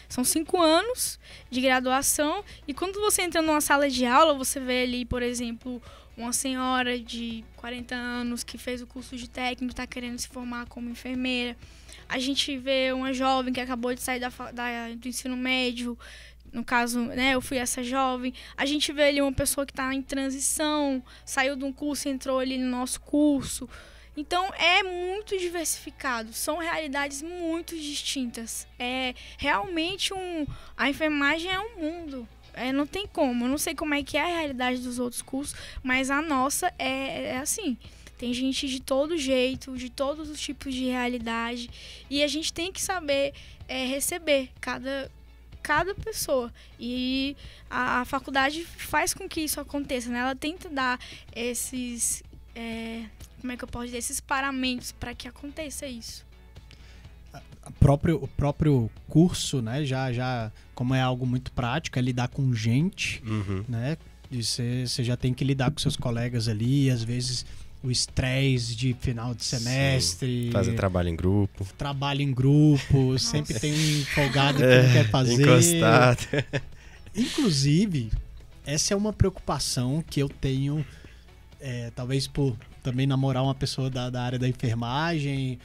são 5 anos de graduação e quando você entra numa sala de aula, você vê ali, por exemplo, uma senhora de 40 anos que fez o curso de técnico, está querendo se formar como enfermeira. A gente vê uma jovem que acabou de sair do ensino médio, no caso, né, eu fui essa jovem. A gente vê ali uma pessoa que está em transição, saiu de um curso e entrou ali no nosso curso. Então, é muito diversificado, são realidades muito distintas. Realmente, a enfermagem é um mundo, não tem como. Eu não sei como é que é a realidade dos outros cursos, mas a nossa é assim. Tem gente de todo jeito, de todos os tipos de realidade, e a gente tem que saber receber cada pessoa. E a faculdade faz com que isso aconteça, né? Ela tenta dar esses... como é que eu posso dizer? Esses paramentos para que aconteça isso. O próprio curso, né? Já como é algo muito prático, é lidar com gente, né? E você já tem que lidar com seus colegas ali, às vezes o estresse de final de semestre. Sim, fazer trabalho em grupo. Sempre tem um folgado que não quer fazer. Encostado. Inclusive, essa é uma preocupação que eu tenho, talvez por também namorar uma pessoa da área da enfermagem.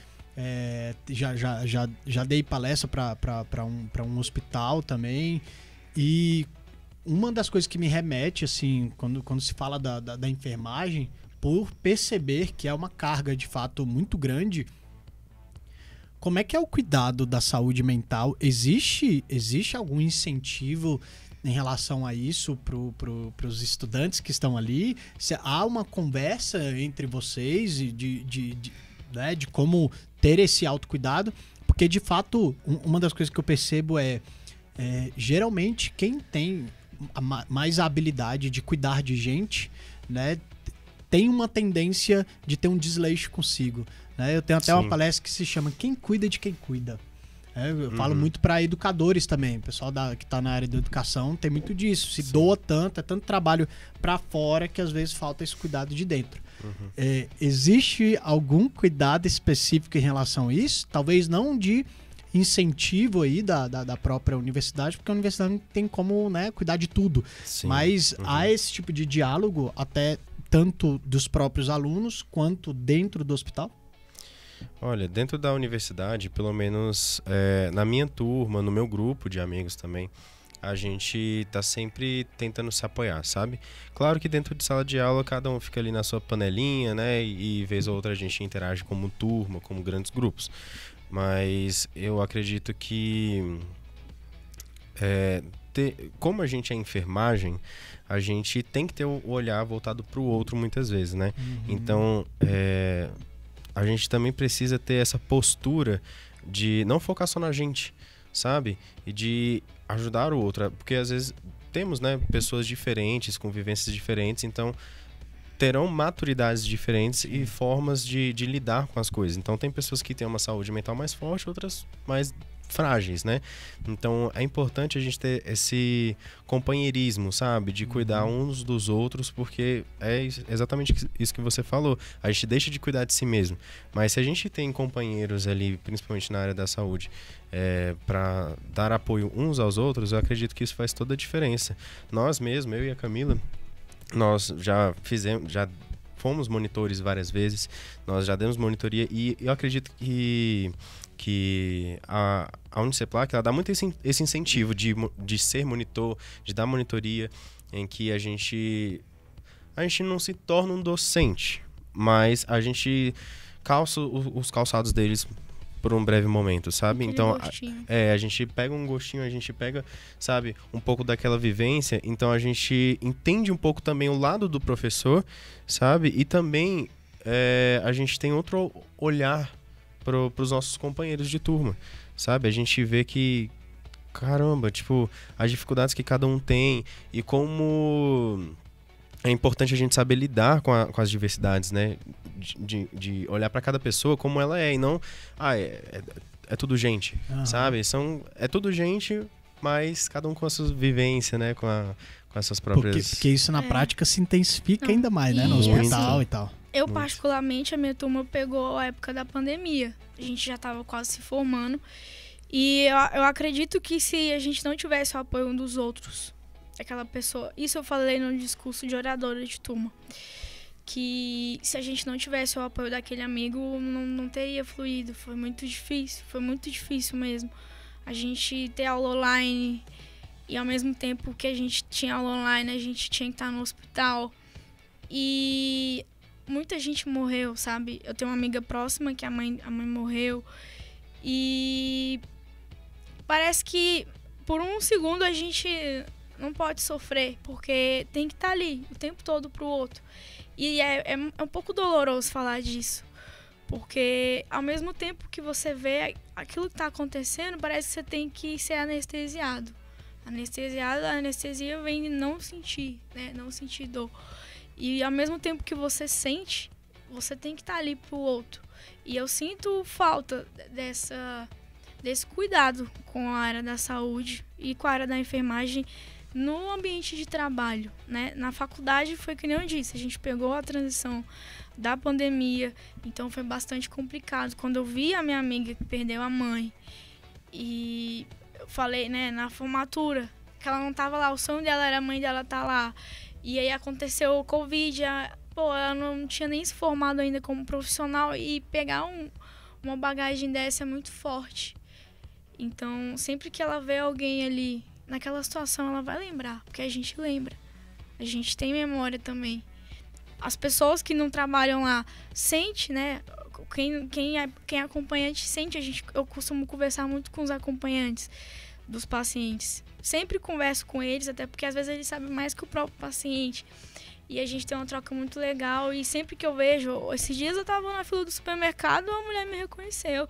Já dei palestra para um hospital também. E uma das coisas que me remete, assim, quando se fala da enfermagem, por perceber que é uma carga de fato muito grande, como é que é o cuidado da saúde mental? Existe algum incentivo em relação a isso para os estudantes que estão ali? Há uma conversa entre vocês né, de como ter esse autocuidado? Porque, de fato, uma das coisas que eu percebo geralmente, quem tem mais a habilidade de cuidar de gente, né, tem uma tendência de ter um desleixo consigo, né? Eu tenho até uma palestra que se chama Quem Cuida de Quem Cuida. Eu falo muito para educadores também, o pessoal que está na área da educação tem muito disso, se doa tanto, é tanto trabalho para fora que às vezes falta esse cuidado de dentro. Existe algum cuidado específico em relação a isso? Talvez não de incentivo aí da própria universidade, porque a universidade não tem como, né, cuidar de tudo. Sim. Mas há esse tipo de diálogo até tanto dos próprios alunos quanto dentro do hospital? Olha, dentro da universidade, pelo menos na minha turma, no meu grupo de amigos também, a gente tá sempre tentando se apoiar, sabe? Claro que dentro de sala de aula cada um fica ali na sua panelinha, né? E vez ou outra a gente interage como turma, como grandes grupos. Mas eu acredito que como a gente é enfermagem, a gente tem que ter o olhar voltado para o outro muitas vezes, né? Então, a gente também precisa ter essa postura de não focar só na gente, sabe? E de ajudar o outro. Porque às vezes temos, né, pessoas diferentes, com vivências diferentes, então terão maturidades diferentes e formas de lidar com as coisas. Então tem pessoas que têm uma saúde mental mais forte, outras mais frágeis, né? Então é importante a gente ter esse companheirismo, sabe? De cuidar uns dos outros, porque é exatamente isso que você falou. A gente deixa de cuidar de si mesmo. Mas se a gente tem companheiros ali, principalmente na área da saúde, para dar apoio uns aos outros, eu acredito que isso faz toda a diferença. Nós mesmo, eu e a Camila, nós já fomos monitores várias vezes, nós já demos monitoria e eu acredito que a Uniceplac, ela dá muito esse incentivo de ser monitor, de dar monitoria, em que a gente não se torna um docente, mas a gente calça os calçados deles por um breve momento, sabe? Então, a gente pega um gostinho, a gente pega, sabe, um pouco daquela vivência, então a gente entende um pouco também o lado do professor, sabe? E também a gente tem outro olhar para os nossos companheiros de turma, sabe? A gente vê que, caramba, tipo, as dificuldades que cada um tem e como é importante a gente saber lidar com as diversidades, né? De olhar para cada pessoa como ela é e não, é tudo gente, sabe? É tudo gente, mas cada um com a sua vivência, né? Com as suas próprias... Porque isso na prática se intensifica ainda mais, né? No hospital e tal. Eu, particularmente, a minha turma pegou a época da pandemia. A gente já estava quase se formando. E eu acredito que se a gente não tivesse o apoio um dos outros, aquela pessoa. Isso eu falei no discurso de oradora de turma. Que se a gente não tivesse o apoio daquele amigo, não teria fluído. Foi muito difícil mesmo. A gente ter aula online e ao mesmo tempo que a gente tinha aula online, a gente tinha que estar no hospital. E muita gente morreu, sabe? Eu tenho uma amiga próxima que a mãe morreu. E parece que por um segundo a gente não pode sofrer, porque tem que estar ali o tempo todo pro outro. E é um pouco doloroso falar disso, porque ao mesmo tempo que você vê aquilo que está acontecendo, parece que você tem que ser anestesiado. A anestesia vem de não sentir, né? Não sentir dor. E ao mesmo tempo que você sente, você tem que estar ali pro outro. E eu sinto falta desse cuidado com a área da saúde e com a área da enfermagem no ambiente de trabalho, né? Na faculdade foi que nem eu disse, a gente pegou a transição da pandemia, então foi bastante complicado. Quando eu vi a minha amiga que perdeu a mãe e eu falei, né, na formatura, que ela não tava lá, o sonho dela era a mãe dela tá lá. E aí aconteceu o Covid, ela não tinha nem se formado ainda como profissional e pegar uma bagagem dessa é muito forte. Então, sempre que ela vê alguém ali naquela situação, ela vai lembrar, porque a gente lembra. A gente tem memória também. As pessoas que não trabalham lá sente, né? Quem é acompanhante sente. Eu costumo conversar muito com os acompanhantes dos pacientes. Sempre converso com eles, até porque às vezes eles sabem mais que o próprio paciente. E a gente tem uma troca muito legal. E sempre que eu vejo... Esses dias eu tava na fila do supermercado, uma mulher me reconheceu.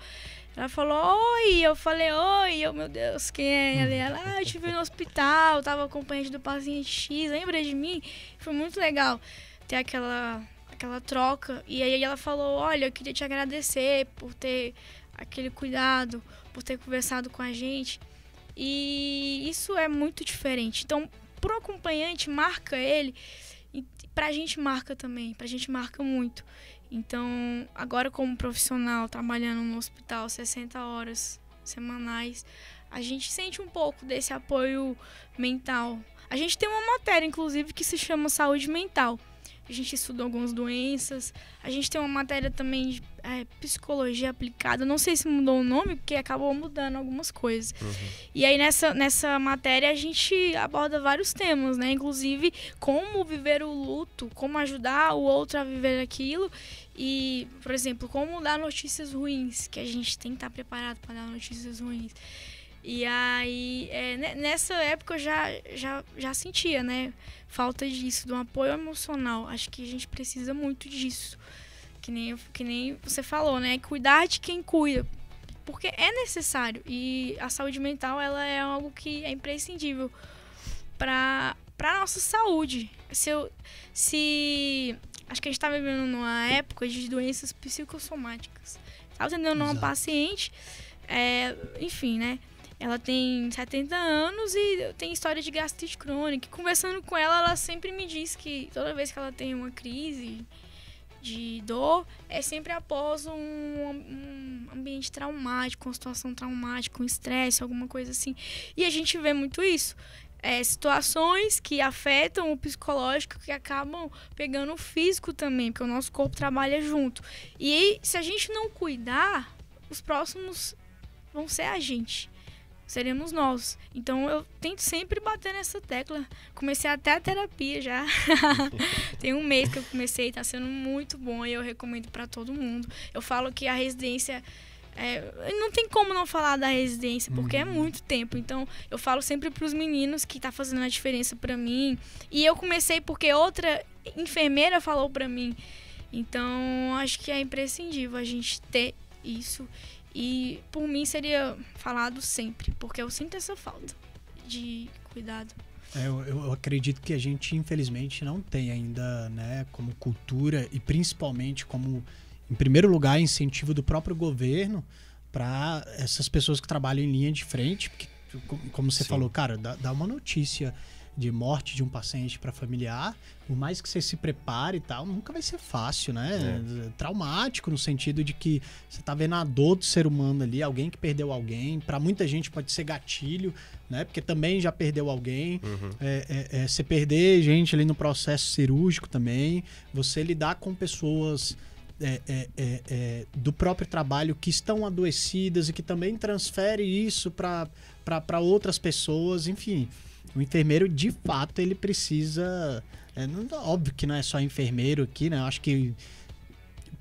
Ela falou, oi, eu falei, oi, meu Deus, quem é ela? Eu te vi no hospital, tava acompanhante do paciente X, lembra de mim? Foi muito legal ter aquela troca. E aí ela falou, olha, eu queria te agradecer por ter aquele cuidado, por ter conversado com a gente. E isso é muito diferente. Então, pro acompanhante, marca ele, e pra gente marca também, pra gente marca muito. Então, agora como profissional, trabalhando no hospital 60 horas semanais, a gente sente um pouco desse apoio mental. A gente tem uma matéria, inclusive, que se chama saúde mental. A gente estuda algumas doenças. A gente tem uma matéria também de psicologia aplicada. Não sei se mudou o nome, porque acabou mudando algumas coisas. Uhum. E aí, nessa matéria, a gente aborda vários temas, né? Inclusive, como viver o luto, como ajudar o outro a viver aquilo. E, por exemplo, como dar notícias ruins, que a gente tem que estar preparado para dar notícias ruins. E aí, nessa época eu já sentia, né? Falta disso, de um apoio emocional. Acho que a gente precisa muito disso. Que nem você falou, né? Cuidar de quem cuida. Porque é necessário. E a saúde mental, ela é algo que é imprescindível para a nossa saúde. Acho que a gente está vivendo numa época de doenças psicossomáticas. Estava atendendo uma paciente, enfim, né? Ela tem 70 anos e tem história de gastrite crônica. Conversando com ela, ela sempre me diz que toda vez que ela tem uma crise de dor, é sempre após um ambiente traumático, uma situação traumática, um estresse, alguma coisa assim. E a gente vê muito isso. Situações que afetam o psicológico, que acabam pegando o físico também, porque o nosso corpo trabalha junto. E aí, se a gente não cuidar, os próximos vão ser a gente. Seremos nós. Então eu tento sempre bater nessa tecla. Comecei até a terapia já. Tem um mês que eu comecei, tá sendo muito bom e eu recomendo para todo mundo. Eu falo que a residência não tem como não falar da residência, porque é muito tempo. Então eu falo sempre pros meninos que tá fazendo a diferença para mim. E eu comecei porque outra enfermeira falou para mim. Então acho que é imprescindível a gente ter isso. E por mim seria falado sempre, porque eu sinto essa falta de cuidado. Eu acredito que a gente, infelizmente, não tem ainda, né, como cultura e principalmente como, em primeiro lugar, incentivo do próprio governo para essas pessoas que trabalham em linha de frente, porque, como você falou, cara, dá uma notícia de morte de um paciente para familiar, por mais que você se prepare e tal, nunca vai ser fácil, né? Traumático no sentido de que você tá vendo a dor do ser humano ali, alguém que perdeu alguém. Para muita gente pode ser gatilho, né? Porque também já perdeu alguém. Você perder gente ali no processo cirúrgico também. Você lidar com pessoas do próprio trabalho que estão adoecidas e que também transfere isso para outras pessoas, enfim. O enfermeiro, de fato, ele precisa... óbvio que não é só enfermeiro aqui, né? Eu acho que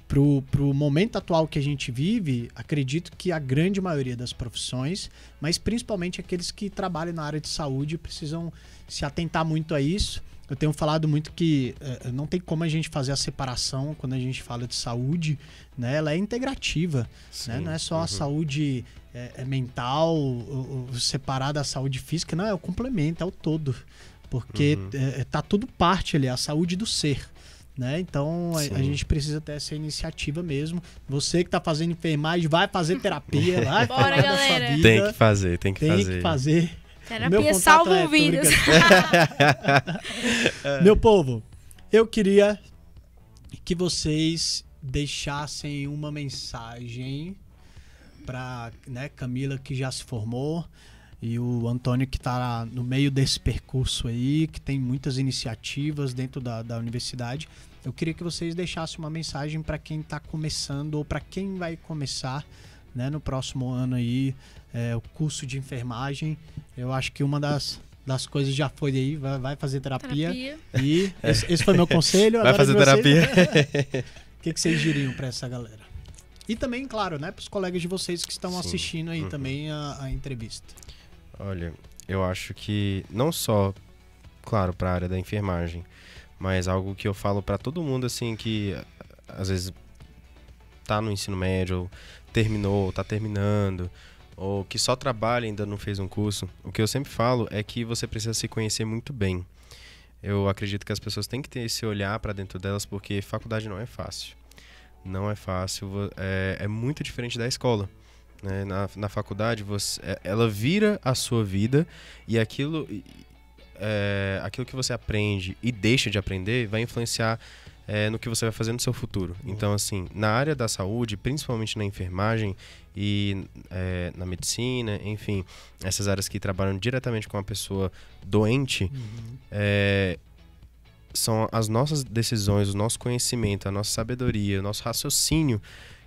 pro momento atual que a gente vive, acredito que a grande maioria das profissões, mas principalmente aqueles que trabalham na área de saúde, precisam se atentar muito a isso. Eu tenho falado muito que não tem como a gente fazer a separação quando a gente fala de saúde, né? Ela é integrativa, né? Não é só a saúde mental, separar da saúde física, não, é o complemento, é o todo, porque tá tudo parte ali, a saúde do ser, né? Então a gente precisa ter essa iniciativa mesmo. Você que tá fazendo enfermagem, vai fazer terapia, vai Bora, galera. Vida, tem que fazer. Terapia salva vidas. Meu povo, eu queria que vocês deixassem uma mensagem para, né, Camila, que já se formou, e o Antônio, que está no meio desse percurso aí, que tem muitas iniciativas dentro da universidade. Eu queria que vocês deixassem uma mensagem para quem está começando ou para quem vai começar, né, no próximo ano aí, o curso de enfermagem. Eu acho que uma das coisas já foi aí, vai fazer terapia. E esse foi meu conselho. Vai fazer terapia. O que vocês diriam para essa galera? E também, claro, né, para os colegas de vocês que estão assistindo aí também a entrevista. Olha, eu acho que não só, claro, para a área da enfermagem, mas algo que eu falo para todo mundo, assim, que às vezes tá no ensino médio, ou terminou, ou tá terminando, ou que só trabalha e ainda não fez um curso. O que eu sempre falo é que você precisa se conhecer muito bem. Eu acredito que as pessoas têm que ter esse olhar para dentro delas, porque faculdade não é fácil. Não é fácil, é muito diferente da escola. Né? Na faculdade, ela vira a sua vida e aquilo que você aprende e deixa de aprender vai influenciar no que você vai fazer no seu futuro. Então, assim, na área da saúde, principalmente na enfermagem e na medicina, enfim, essas áreas que trabalham diretamente com a pessoa doente, são as nossas decisões, o nosso conhecimento, a nossa sabedoria, o nosso raciocínio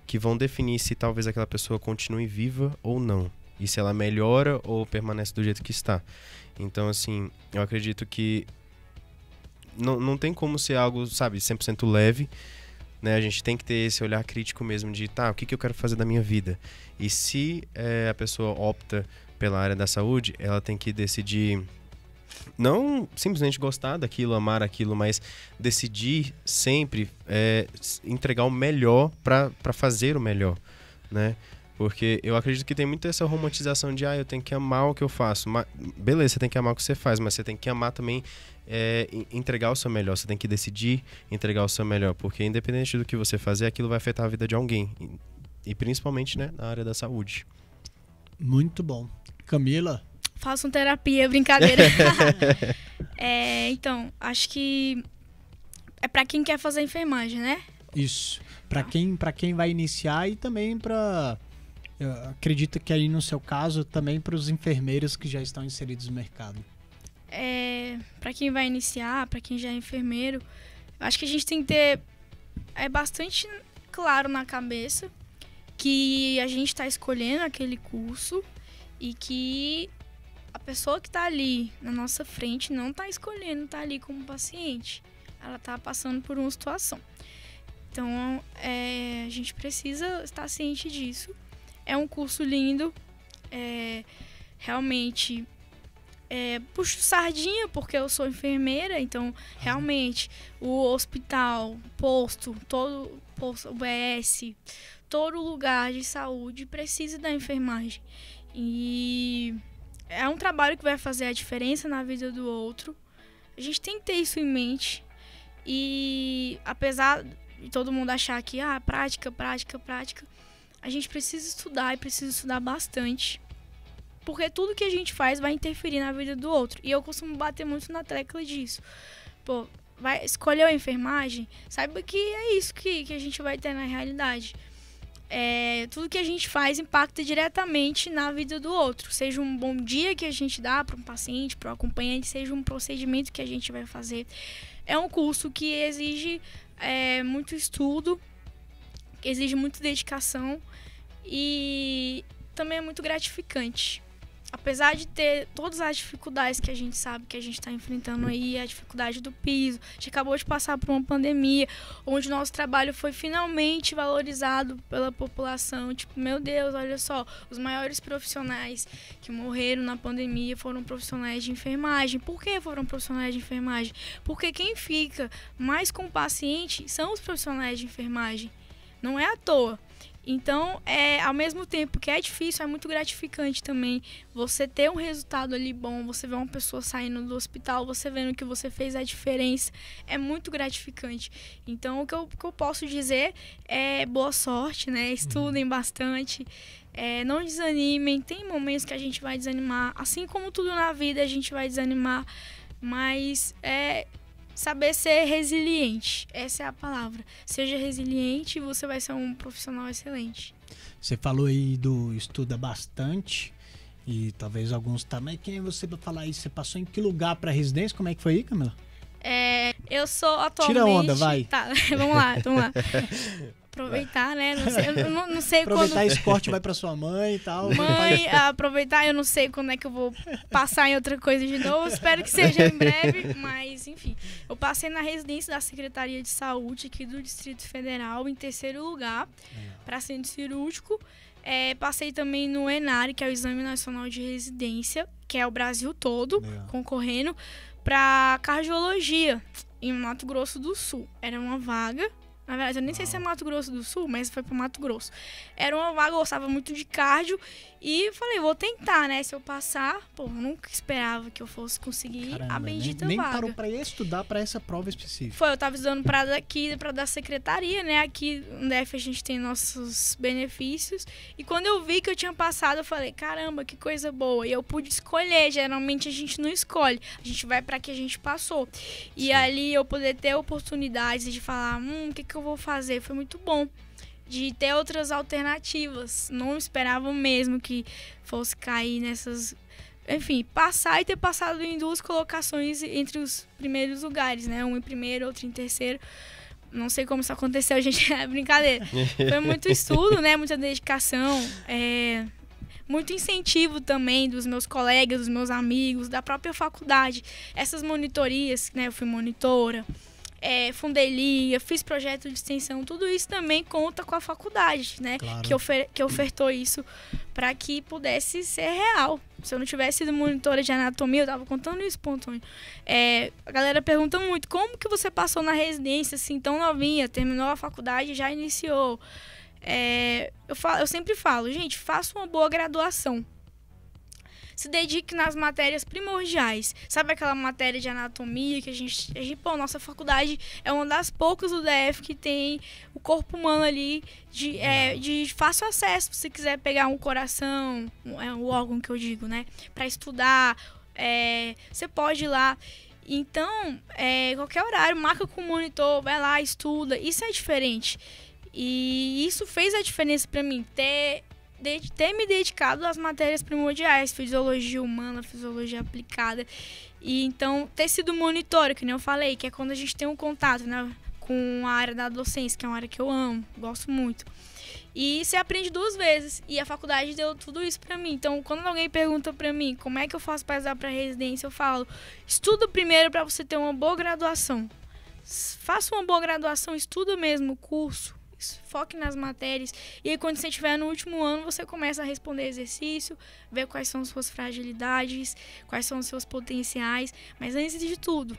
que vão definir se talvez aquela pessoa continue viva ou não. E se ela melhora ou permanece do jeito que está. Então, assim, eu acredito que não tem como ser algo, sabe, 100% leve, né? A gente tem que ter esse olhar crítico mesmo de, o que eu quero fazer da minha vida? E se a pessoa opta pela área da saúde, ela tem que decidir, não simplesmente gostar daquilo, amar aquilo, mas decidir sempre entregar o melhor para fazer o melhor, né? Porque eu acredito que tem muito essa romantização de eu tenho que amar o que eu faço. Beleza, você tem que amar o que você faz, mas você tem que amar também entregar o seu melhor. Você tem que decidir entregar o seu melhor, porque independente do que você fazer, aquilo vai afetar a vida de alguém. E principalmente, né, na área da saúde. Muito bom. Camila? Façam terapia, brincadeira. Então, acho que é pra quem quer fazer enfermagem, né? Isso. Pra quem vai iniciar e também eu acredito que aí no seu caso também para os enfermeiros que já estão inseridos no mercado. Para quem vai iniciar, para quem já é enfermeiro, acho que a gente tem que ter bastante claro na cabeça que a gente está escolhendo aquele curso e que a pessoa que está ali na nossa frente não está escolhendo estar ali como paciente. Ela está passando por uma situação. Então, a gente precisa estar ciente disso. É um curso lindo, realmente puxo sardinha porque eu sou enfermeira, então realmente o hospital, posto, UBS, todo lugar de saúde precisa da enfermagem. E é um trabalho que vai fazer a diferença na vida do outro. A gente tem que ter isso em mente. E apesar de todo mundo achar que prática, a gente precisa estudar e precisa estudar bastante. porque tudo que a gente faz vai interferir na vida do outro. E eu costumo bater muito na tecla disso. Pô, escolheu a enfermagem, saiba que é isso que a gente vai ter na realidade. Tudo que a gente faz impacta diretamente na vida do outro. Seja um bom dia que a gente dá para um paciente, para um acompanhante, seja um procedimento que a gente vai fazer. É um curso que exige muito estudo, que exige muita dedicação e também é muito gratificante. Apesar de ter todas as dificuldades que a gente sabe que a gente está enfrentando aí, a dificuldade do piso, a gente acabou de passar por uma pandemia, onde nosso trabalho foi finalmente valorizado pela população. Tipo, meu Deus, olha só, os maiores profissionais que morreram na pandemia foram profissionais de enfermagem. Por que foram profissionais de enfermagem? Porque quem fica mais com o paciente são os profissionais de enfermagem. Não é à toa. Então, ao mesmo tempo que é difícil, é muito gratificante também você ter um resultado ali bom, você ver uma pessoa saindo do hospital, você vendo que você fez a diferença, é muito gratificante. Então, o que eu posso dizer é boa sorte, né? Estudem bastante, não desanimem, tem momentos que a gente vai desanimar, assim como tudo na vida a gente vai desanimar, mas saber ser resiliente, essa é a palavra. Seja resiliente e você vai ser um profissional excelente. Você falou aí do estuda bastante e talvez alguns também. Quem é você para falar isso? Você passou em que lugar para residência? Como é que foi aí, Camila? Eu sou atualmente... Tira onda, vai. Tá, vamos lá. Aproveitar, né? Não sei aproveitar quando... esse corte vai pra sua mãe e tal. Mãe, aproveitar, eu não sei quando é que eu vou passar em outra coisa de novo. Espero que seja em breve, mas enfim. Eu passei na residência da Secretaria de Saúde aqui do Distrito Federal, em 3º lugar, para centro cirúrgico. Passei também no ENARE, que é o Exame Nacional de Residência, que é o Brasil todo, concorrendo, para cardiologia, em Mato Grosso do Sul. Era uma vaga. Na verdade, eu nem sei se é Mato Grosso do Sul, mas foi pro Mato Grosso. Era uma vaga, eu gostava muito de cardio. E falei, vou tentar, né? Se eu passar, eu nunca esperava que eu fosse conseguir. Caramba, a bendita nem vaga. Parou pra estudar pra essa prova específica. Foi, eu tava estudando pra da secretaria, né? Aqui no DF a gente tem nossos benefícios. E quando eu vi que eu tinha passado, eu falei, caramba, que coisa boa. E eu pude escolher, geralmente a gente não escolhe. A gente vai pra que a gente passou. E Sim. Ali eu poder ter oportunidades de falar, o que eu vou fazer? Foi muito bom. De ter outras alternativas. Não esperava mesmo que fosse cair nessas... Enfim, passar e ter passado em 2 colocações entre os primeiros lugares, né? Um em primeiro, outro em terceiro. Não sei como isso aconteceu, gente. É brincadeira. Foi muito estudo, né? Muita dedicação. Muito incentivo também dos meus colegas, dos meus amigos, da própria faculdade. Essas monitorias, né? Eu fui monitora. Fundei liga, fiz projeto de extensão, tudo isso também conta com a faculdade, né? Claro. Que ofertou isso para que pudesse ser real. Se eu não tivesse sido monitora de anatomia, eu tava contando isso, Antônio. A galera pergunta muito, como que você passou na residência assim tão novinha, terminou a faculdade e já iniciou? Eu sempre falo, gente, faça uma boa graduação. Se dedique nas matérias primordiais. Sabe aquela matéria de anatomia que a gente nossa faculdade é uma das poucas do DF que tem o corpo humano ali de fácil acesso. Se quiser pegar um coração, o órgão que eu digo, né? Para estudar, você pode ir lá. Então, qualquer horário, marca com o monitor, vai lá, estuda. Isso é diferente. E isso fez a diferença para mim, ter me dedicado às matérias primordiais, fisiologia humana, fisiologia aplicada. E então, ter sido monitora, que nem eu falei, que é quando a gente tem um contato, né, com a área da docência, que é uma área que eu amo, gosto muito. E você aprende 2 vezes. E a faculdade deu tudo isso pra mim. Então, quando alguém pergunta pra mim como é que eu faço pra estudar pra residência, eu falo, estuda primeiro pra você ter uma boa graduação. Faça uma boa graduação, estuda mesmo o curso. Foque nas matérias. E aí, quando você estiver no último ano, você começa a responder exercício, ver quais são as suas fragilidades, quais são os seus potenciais. Mas antes de tudo,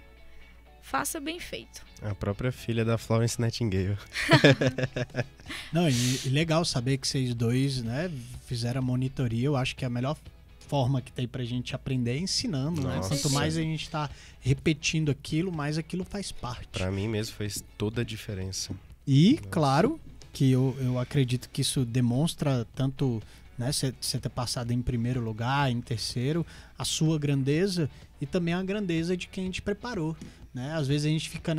faça bem feito. A própria filha da Florence Nightingale. Não, e legal saber que vocês dois, né, fizeram a monitoria. Eu acho que a melhor forma que tem pra gente aprender é ensinando, né? Quanto mais a gente tá repetindo aquilo, mais aquilo faz parte. Pra mim mesmo fez toda a diferença. E, claro, que eu acredito que isso demonstra tanto né? Você ter passado em primeiro lugar, em terceiro, a sua grandeza e também a grandeza de quem te preparou, né? Às vezes a gente fica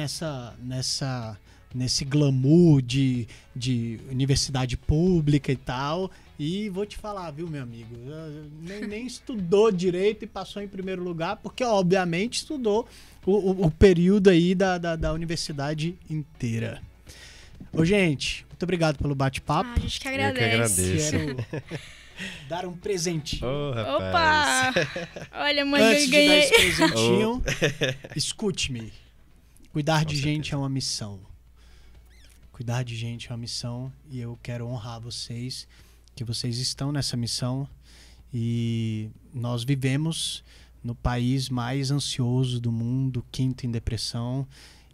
nesse glamour de universidade pública e tal, e vou te falar, viu, meu amigo, nem estudou direito e passou em primeiro lugar, porque obviamente estudou o período aí da universidade inteira. Ô, gente, muito obrigado pelo bate-papo. A gente que agradece. Eu que agradeço. Quero dar um presentinho. Ô, rapaz. Opa! Olha, mãe, Antes eu de dar ganhei. esse presentinho, escute-me. Cuidar de Com gente certeza. é uma missão. Cuidar de gente é uma missão e eu quero honrar vocês, que vocês estão nessa missão e nós vivemos no país mais ansioso do mundo, quinto em depressão,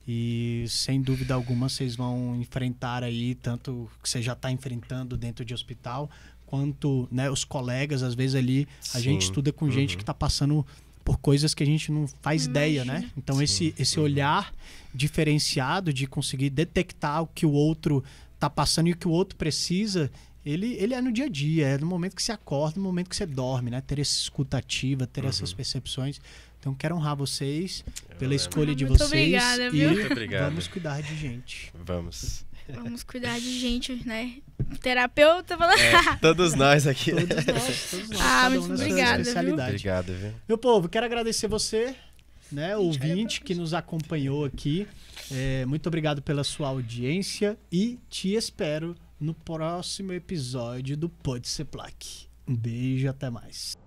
e sem dúvida alguma vocês vão enfrentar aí, tanto que você já está enfrentando dentro de hospital, quanto, né, os colegas, às vezes ali a Sim. gente estuda com gente que está passando por coisas que a gente não faz ideia, né? Imagina. Então Sim. esse olhar diferenciado de conseguir detectar o que o outro tá passando e o que o outro precisa, ele é no dia a dia, é no momento que você acorda, no momento que você dorme, né? Ter essa escutativa, ter essas percepções. Então quero honrar vocês pela escolha de Muito vocês obrigada, e viu? Muito obrigado. vamos cuidar de gente. Vamos. Vamos cuidar de gente, né? Terapeuta falando. Todos nós aqui. Todos nós, Ah, cada muito um na sua obrigada, viu? especialidade. Obrigado, viu? Meu povo, quero agradecer você, né, ouvinte que nos acompanhou aqui. Muito obrigado pela sua audiência e te espero no próximo episódio do Pode Ser Plaque. Um beijo, até mais.